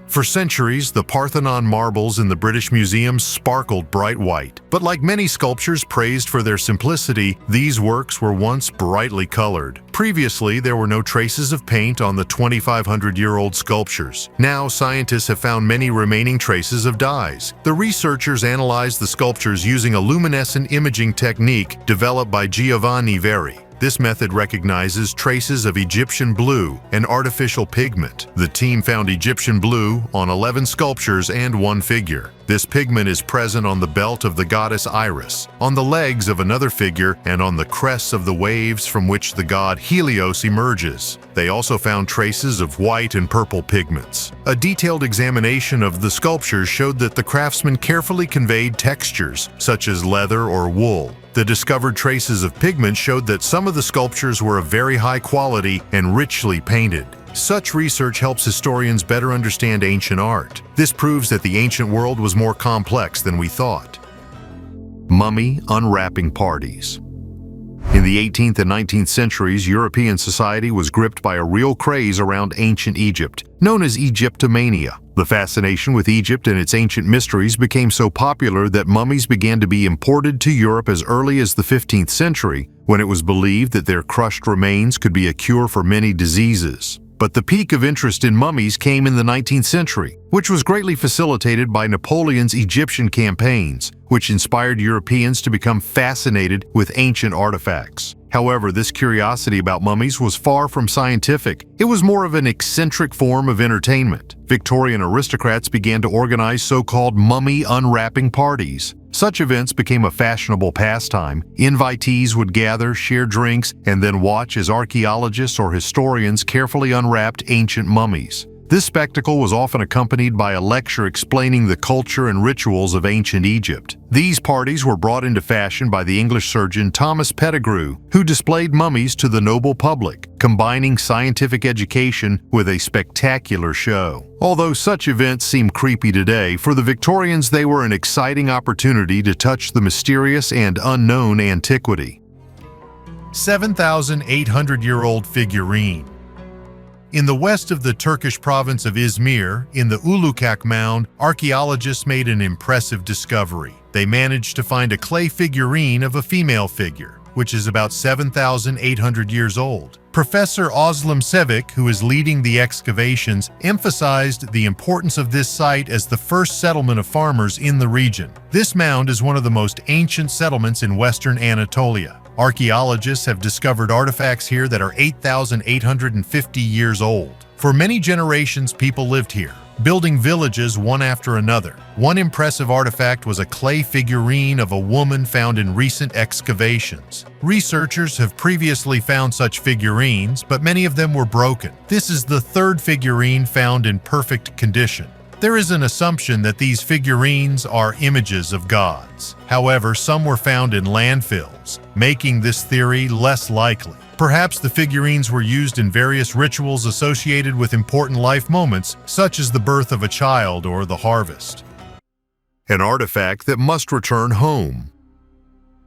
For centuries, the Parthenon marbles in the British Museum sparkled bright white. But like many sculptures praised for their simplicity, these works were once brightly colored. Previously, there were no traces of paint on the 2,500-year-old sculptures. Now, scientists have found many remaining traces of dyes. The researchers analyzed the sculptures using a luminescent imaging technique developed by Giovanni Verri. This method recognizes traces of Egyptian blue, an artificial pigment. The team found Egyptian blue on 11 sculptures and one figure. This pigment is present on the belt of the goddess Iris, on the legs of another figure, and on the crests of the waves from which the god Helios emerges. They also found traces of white and purple pigments. A detailed examination of the sculptures showed that the craftsmen carefully conveyed textures, such as leather or wool. The discovered traces of pigment showed that some of the sculptures were of very high quality and richly painted. Such research helps historians better understand ancient art. This proves that the ancient world was more complex than we thought. Mummy unwrapping parties. In the 18th and 19th centuries, European society was gripped by a real craze around ancient Egypt, known as Egyptomania. The fascination with Egypt and its ancient mysteries became so popular that mummies began to be imported to Europe as early as the 15th century, when it was believed that their crushed remains could be a cure for many diseases. But the peak of interest in mummies came in the 19th century, which was greatly facilitated by Napoleon's Egyptian campaigns, which inspired Europeans to become fascinated with ancient artifacts. However, this curiosity about mummies was far from scientific. It was more of an eccentric form of entertainment. Victorian aristocrats began to organize so-called mummy unwrapping parties. Such events became a fashionable pastime. Invitees would gather, share drinks, and then watch as archaeologists or historians carefully unwrapped ancient mummies. This spectacle was often accompanied by a lecture explaining the culture and rituals of ancient Egypt. These parties were brought into fashion by the English surgeon Thomas Pettigrew, who displayed mummies to the noble public, combining scientific education with a spectacular show. Although such events seem creepy today, for the Victorians they were an exciting opportunity to touch the mysterious and unknown antiquity. 7,800-year-old figurine. In the west of the Turkish province of Izmir, in the Ulukak Mound, archaeologists made an impressive discovery. They managed to find a clay figurine of a female figure, which is about 7,800 years old. Professor Özlem Çevik, who is leading the excavations, emphasized the importance of this site as the first settlement of farmers in the region. This mound is one of the most ancient settlements in western Anatolia. Archaeologists have discovered artifacts here that are 8,850 years old. For many generations, people lived here, building villages one after another. One impressive artifact was a clay figurine of a woman found in recent excavations. Researchers have previously found such figurines, but many of them were broken. This is the third figurine found in perfect condition. There is an assumption that these figurines are images of gods. However, some were found in landfills, making this theory less likely. Perhaps the figurines were used in various rituals associated with important life moments, such as the birth of a child or the harvest. An artifact that must return home.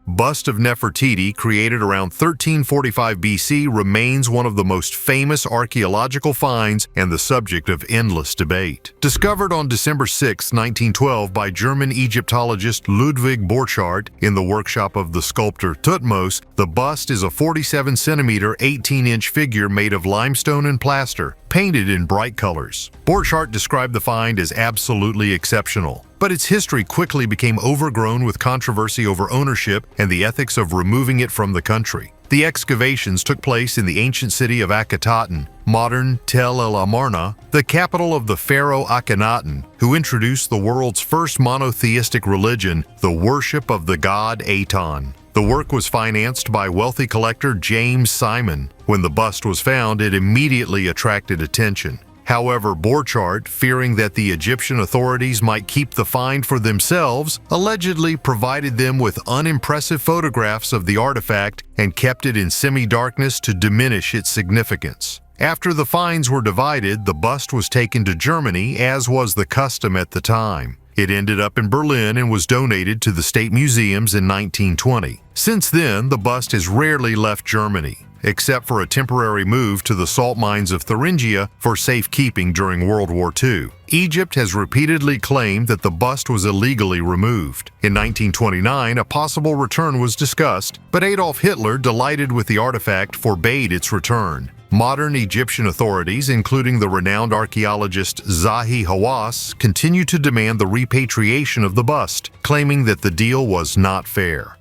Bust of Nefertiti, created around 1345 BC, remains one of the most famous archaeological finds and the subject of endless debate. Discovered on December 6, 1912 by German Egyptologist Ludwig Borchardt in the workshop of the sculptor Thutmose, the bust is a 47-centimeter, 18-inch figure made of limestone and plaster, painted in bright colors. Borchardt described the find as absolutely exceptional. But its history quickly became overgrown with controversy over ownership and the ethics of removing it from the country. The excavations took place in the ancient city of Akhetaten, modern Tel El Amarna, the capital of the pharaoh Akhenaten, who introduced the world's first monotheistic religion, the worship of the god Aton. The work was financed by wealthy collector James Simon. When the bust was found, it immediately attracted attention. However, Borchardt, fearing that the Egyptian authorities might keep the find for themselves, allegedly provided them with unimpressive photographs of the artifact and kept it in semi-darkness to diminish its significance. After the finds were divided, the bust was taken to Germany, as was the custom at the time. It ended up in Berlin and was donated to the state museums in 1920. Since then, the bust has rarely left Germany, except for a temporary move to the salt mines of Thuringia for safekeeping during World War II. Egypt has repeatedly claimed that the bust was illegally removed. In 1929, a possible return was discussed, but Adolf Hitler, delighted with the artifact, forbade its return. Modern Egyptian authorities, including the renowned archaeologist Zahi Hawass, continue to demand the repatriation of the bust, claiming that the deal was not fair.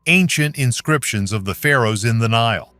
Ancient inscriptions of the pharaohs in the Nile.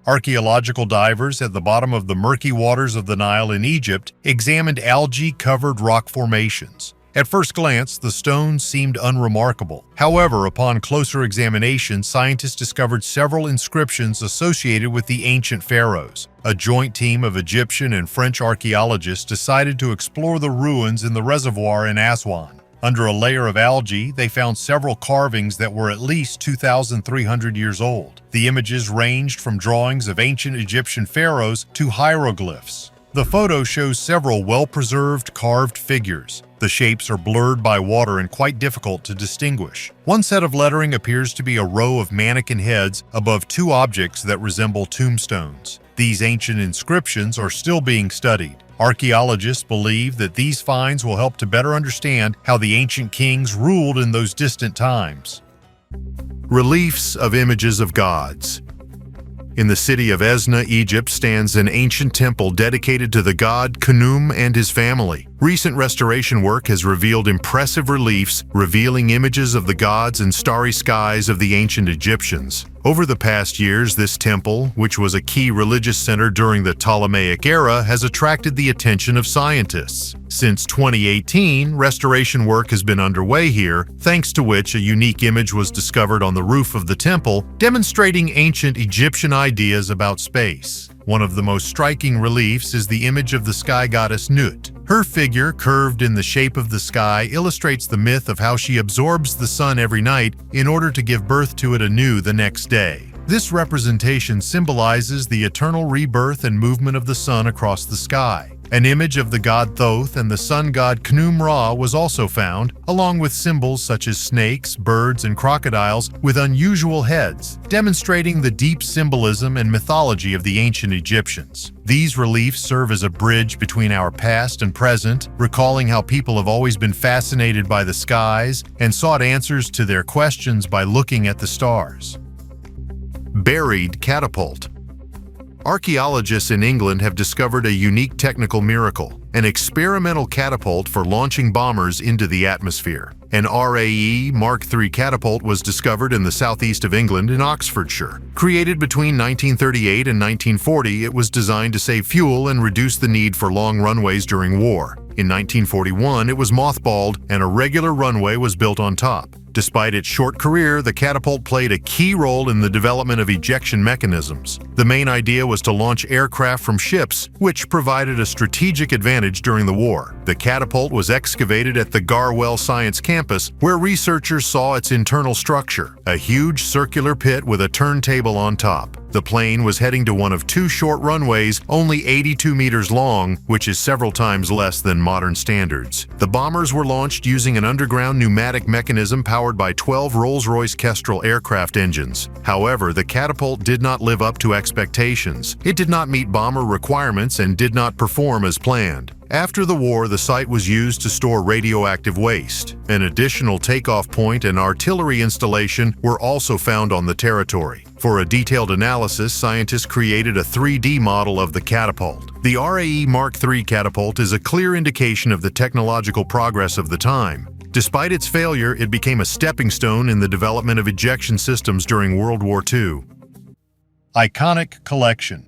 Archaeological divers at the bottom of the murky waters of the Nile in Egypt examined algae-covered rock formations. At first glance, the stones seemed unremarkable. However, upon closer examination, scientists discovered several inscriptions associated with the ancient pharaohs. A joint team of Egyptian and French archaeologists decided to explore the ruins in the reservoir in Aswan. Under a layer of algae, they found several carvings that were at least 2,300 years old. The images ranged from drawings of ancient Egyptian pharaohs to hieroglyphs. The photo shows several well-preserved carved figures. The shapes are blurred by water and quite difficult to distinguish. One set of lettering appears to be a row of mannequin heads above two objects that resemble tombstones. These ancient inscriptions are still being studied. Archaeologists believe that these finds will help to better understand how the ancient kings ruled in those distant times. Reliefs of images of gods. In the city of Esna, Egypt, stands an ancient temple dedicated to the god Khnum and his family. Recent restoration work has revealed impressive reliefs revealing images of the gods and starry skies of the ancient Egyptians. Over the past years, this temple, which was a key religious center during the Ptolemaic era, has attracted the attention of scientists. Since 2018, restoration work has been underway here, thanks to which a unique image was discovered on the roof of the temple, demonstrating ancient Egyptian ideas about space. One of the most striking reliefs is the image of the sky goddess Nut. Her figure, curved in the shape of the sky, illustrates the myth of how she absorbs the sun every night in order to give birth to it anew the next day. This representation symbolizes the eternal rebirth and movement of the sun across the sky. An image of the god Thoth and the sun god Khnum Ra was also found, along with symbols such as snakes, birds, and crocodiles with unusual heads, demonstrating the deep symbolism and mythology of the ancient Egyptians. These reliefs serve as a bridge between our past and present, recalling how people have always been fascinated by the skies and sought answers to their questions by looking at the stars. Buried catapult. Archaeologists in England have discovered a unique technical miracle, an experimental catapult for launching bombers into the atmosphere. An RAE Mark III catapult was discovered in the southeast of England in Oxfordshire. Created between 1938 and 1940, it was designed to save fuel and reduce the need for long runways during war. In 1941, it was mothballed and a regular runway was built on top. Despite its short career, the catapult played a key role in the development of ejection mechanisms. The main idea was to launch aircraft from ships, which provided a strategic advantage during the war. The catapult was excavated at the Garwell Science Campus, where researchers saw its internal structure, a huge circular pit with a turntable on top. The plane was heading to one of two short runways, only 82 meters long, which is several times less than modern standards. The bombers were launched using an underground pneumatic mechanism powered by 12 Rolls-Royce Kestrel aircraft engines. However, the catapult did not live up to expectations. It did not meet bomber requirements and did not perform as planned. After the war, the site was used to store radioactive waste. An additional takeoff point and artillery installation were also found on the territory. For a detailed analysis, scientists created a 3D model of the catapult. The RAE Mark III catapult is a clear indication of the technological progress of the time. Despite its failure, it became a stepping stone in the development of ejection systems during World War II. Iconic collection.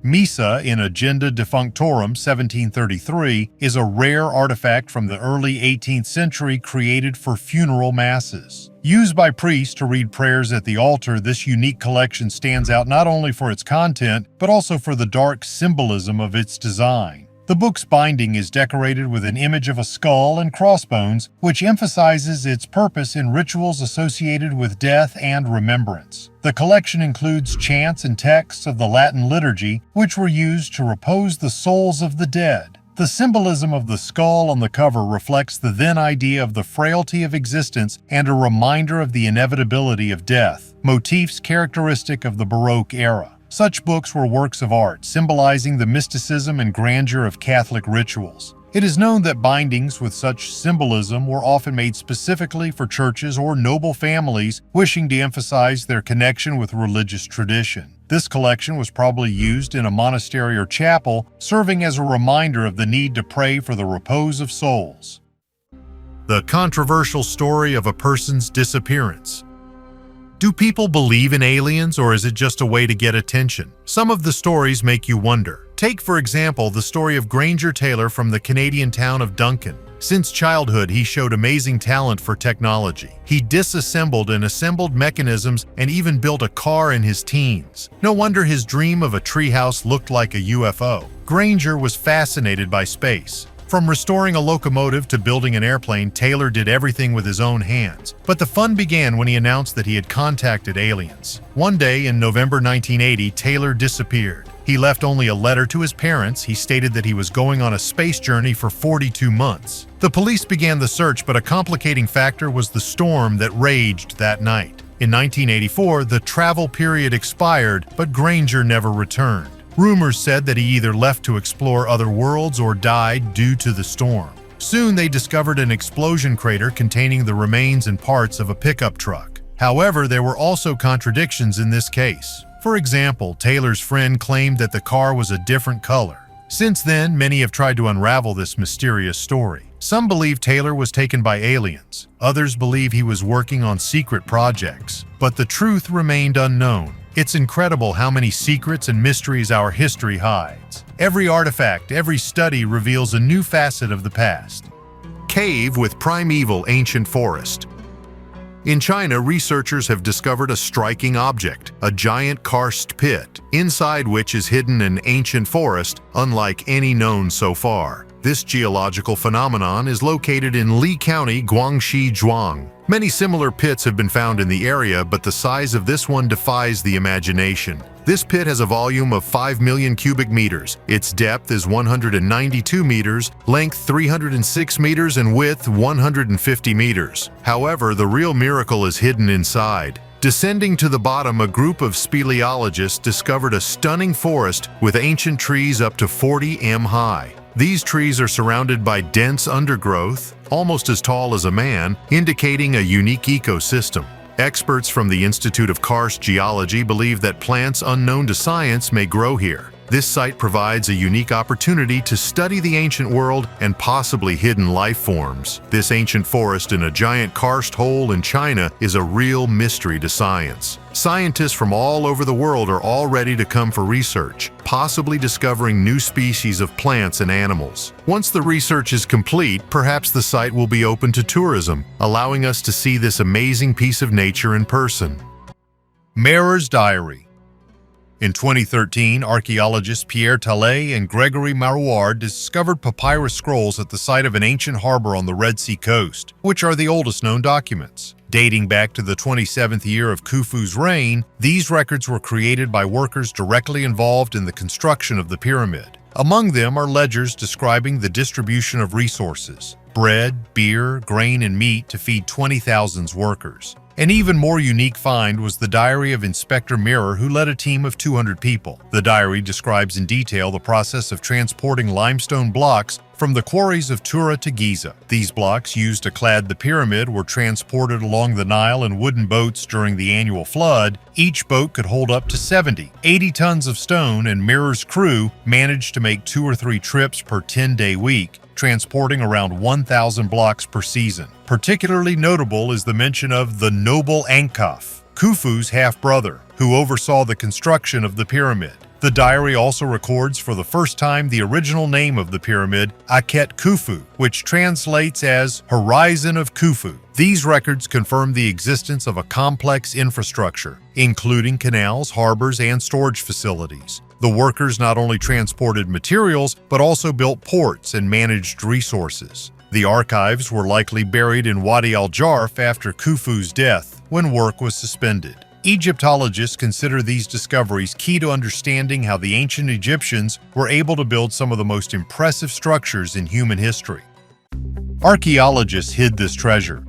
Missa in Agenda Defunctorum 1733 is a rare artifact from the early 18th century created for funeral masses. Used by priests to read prayers at the altar, this unique collection stands out not only for its content, but also for the dark symbolism of its design. The book's binding is decorated with an image of a skull and crossbones, which emphasizes its purpose in rituals associated with death and remembrance. The collection includes chants and texts of the Latin liturgy, which were used to repose the souls of the dead. The symbolism of the skull on the cover reflects the then idea of the frailty of existence and a reminder of the inevitability of death, motifs characteristic of the Baroque era. Such books were works of art, symbolizing the mysticism and grandeur of Catholic rituals. It is known that bindings with such symbolism were often made specifically for churches or noble families wishing to emphasize their connection with religious tradition. This collection was probably used in a monastery or chapel, serving as a reminder of the need to pray for the repose of souls. The controversial story of a person's disappearance. Do people believe in aliens, or is it just a way to get attention? Some of the stories make you wonder. Take, for example, the story of Granger Taylor from the Canadian town of Duncan. Since childhood, he showed amazing talent for technology. He disassembled and assembled mechanisms and even built a car in his teens. No wonder his dream of a treehouse looked like a UFO. Granger was fascinated by space. From restoring a locomotive to building an airplane, Taylor did everything with his own hands. But the fun began when he announced that he had contacted aliens. One day in November 1980, Taylor disappeared. He left only a letter to his parents. He stated that he was going on a space journey for 42 months. The police began the search, but a complicating factor was the storm that raged that night. In 1984, the travel period expired, but Granger never returned. Rumors said that he either left to explore other worlds or died due to the storm. Soon they discovered an explosion crater containing the remains and parts of a pickup truck. However, there were also contradictions in this case. For example, Taylor's friend claimed that the car was a different color. Since then, many have tried to unravel this mysterious story. Some believe Taylor was taken by aliens. Others believe he was working on secret projects. But the truth remained unknown. It's incredible how many secrets and mysteries our history hides. Every artifact, every study reveals a new facet of the past. Cave with primeval ancient forest. In China, researchers have discovered a striking object, a giant karst pit, inside which is hidden an ancient forest unlike any known so far. This geological phenomenon is located in Li County, Guangxi Zhuang. Many similar pits have been found in the area, but the size of this one defies the imagination. This pit has a volume of 5 million cubic meters. Its depth is 192 meters, length 306 meters, and width 150 meters. However, the real miracle is hidden inside. Descending to the bottom, a group of speleologists discovered a stunning forest with ancient trees up to 40 m high. These trees are surrounded by dense undergrowth, almost as tall as a man, indicating a unique ecosystem. Experts from the Institute of Karst Geology believe that plants unknown to science may grow here. This site provides a unique opportunity to study the ancient world and possibly hidden life forms. This ancient forest in a giant karst hole in China is a real mystery to science. Scientists from all over the world are all ready to come for research, possibly discovering new species of plants and animals. Once the research is complete, perhaps the site will be open to tourism, allowing us to see this amazing piece of nature in person. Marer's Diary. In 2013, archaeologists Pierre Tallet and Gregory Marouard discovered papyrus scrolls at the site of an ancient harbor on the Red Sea coast, which are the oldest known documents. Dating back to the 27th year of Khufu's reign, these records were created by workers directly involved in the construction of the pyramid. Among them are ledgers describing the distribution of resources: bread, beer, grain, and meat to feed 20,000 workers. An even more unique find was the diary of Inspector Marer, who led a team of 200 people. The diary describes in detail the process of transporting limestone blocks from the quarries of Tura to Giza. These blocks, used to clad the pyramid, were transported along the Nile in wooden boats during the annual flood. Each boat could hold up to 80 tons of stone, and Marer's crew managed to make 2 or 3 trips per 10-day week, transporting around 1,000 blocks per season. Particularly notable is the mention of the noble Ankaf, Khufu's half-brother, who oversaw the construction of the pyramid. The diary also records for the first time the original name of the pyramid, Akhet Khufu, which translates as Horizon of Khufu. These records confirm the existence of a complex infrastructure, including canals, harbors, and storage facilities. The workers not only transported materials, but also built ports and managed resources. The archives were likely buried in Wadi al-Jarf after Khufu's death, when work was suspended. Egyptologists consider these discoveries key to understanding how the ancient Egyptians were able to build some of the most impressive structures in human history. Archaeologists hid this treasure.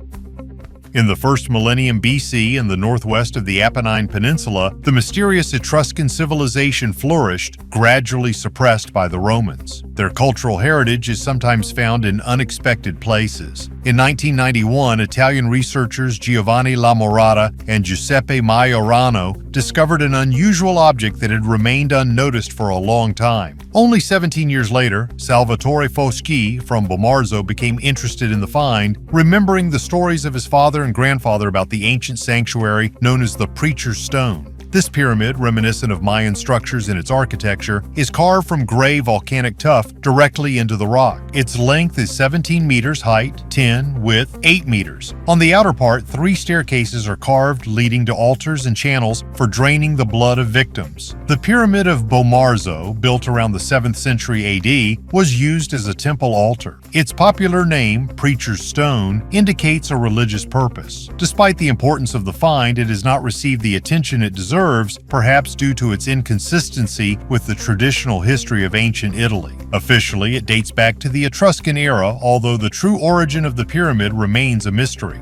In the first millennium BC in the northwest of the Apennine Peninsula, the mysterious Etruscan civilization flourished, gradually suppressed by the Romans. Their cultural heritage is sometimes found in unexpected places. In 1991, Italian researchers Giovanni Lamorata and Giuseppe Majorano discovered an unusual object that had remained unnoticed for a long time. Only 17 years later, Salvatore Foschi from Bomarzo became interested in the find, remembering the stories of his father and grandfather about the ancient sanctuary known as the Preacher's Stone. This pyramid, reminiscent of Mayan structures in its architecture, is carved from gray volcanic tuff directly into the rock. Its length is 17 meters height, 10, width 8 meters. On the outer part, 3 staircases are carved leading to altars and channels for draining the blood of victims. The Pyramid of Bomarzo, built around the 7th century AD, was used as a temple altar. Its popular name, Preacher's Stone, indicates a religious purpose. Despite the importance of the find, it has not received the attention it deserves, perhaps due to its inconsistency with the traditional history of ancient Italy. Officially, it dates back to the Etruscan era, although the true origin of the pyramid remains a mystery.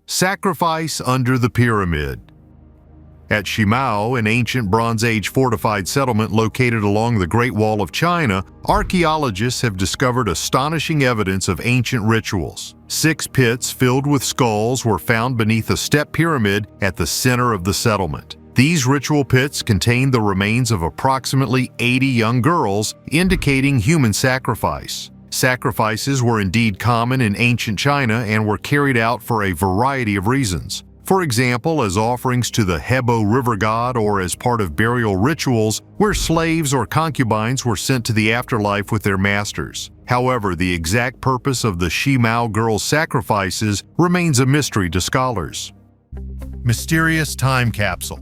Sacrifice under the pyramid. At Shimao, an ancient Bronze Age fortified settlement located along the Great Wall of China, archaeologists have discovered astonishing evidence of ancient rituals. 6 pits filled with skulls were found beneath a step pyramid at the center of the settlement. These ritual pits contained the remains of approximately 80 young girls, indicating human sacrifice. Sacrifices were indeed common in ancient China and were carried out for a variety of reasons. For example, as offerings to the Hebo river god or as part of burial rituals where slaves or concubines were sent to the afterlife with their masters. However, the exact purpose of the Shimao girls' sacrifices remains a mystery to scholars. Mysterious time capsule.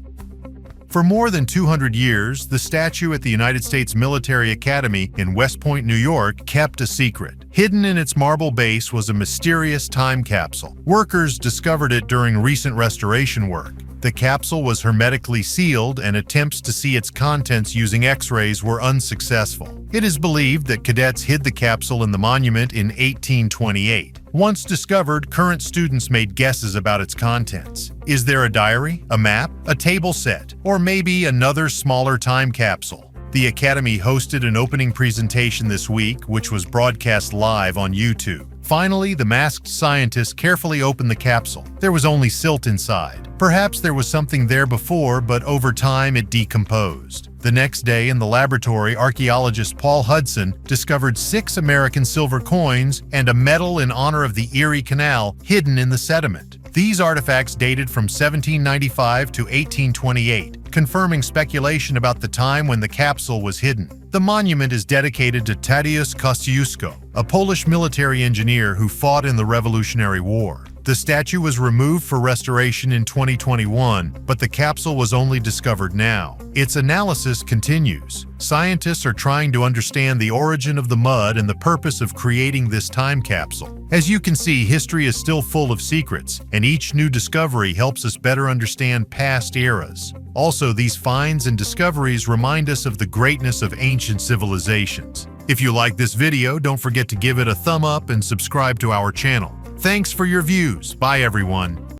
For more than 200 years, the statue at the United States Military Academy in West Point, New York, kept a secret. Hidden in its marble base was a mysterious time capsule. Workers discovered it during recent restoration work. The capsule was hermetically sealed, and attempts to see its contents using X-rays were unsuccessful. It is believed that cadets hid the capsule in the monument in 1828. Once discovered, current students made guesses about its contents. Is there a diary, a map, a table set, or maybe another smaller time capsule? The Academy hosted an opening presentation this week, which was broadcast live on YouTube. Finally, the masked scientist carefully opened the capsule. There was only silt inside. Perhaps there was something there before, but over time it decomposed. The next day in the laboratory, archaeologist Paul Hudson discovered 6 American silver coins and a medal in honor of the Erie Canal hidden in the sediment. These artifacts dated from 1795 to 1828, confirming speculation about the time when the capsule was hidden. The monument is dedicated to Tadeusz Kościuszko, a Polish military engineer who fought in the Revolutionary War. The statue was removed for restoration in 2021, but the capsule was only discovered now. Its analysis continues. Scientists are trying to understand the origin of the mud and the purpose of creating this time capsule. As you can see, history is still full of secrets, and each new discovery helps us better understand past eras. Also, these finds and discoveries remind us of the greatness of ancient civilizations. If you like this video, don't forget to give it a thumb up and subscribe to our channel. Thanks for your views. Bye, everyone.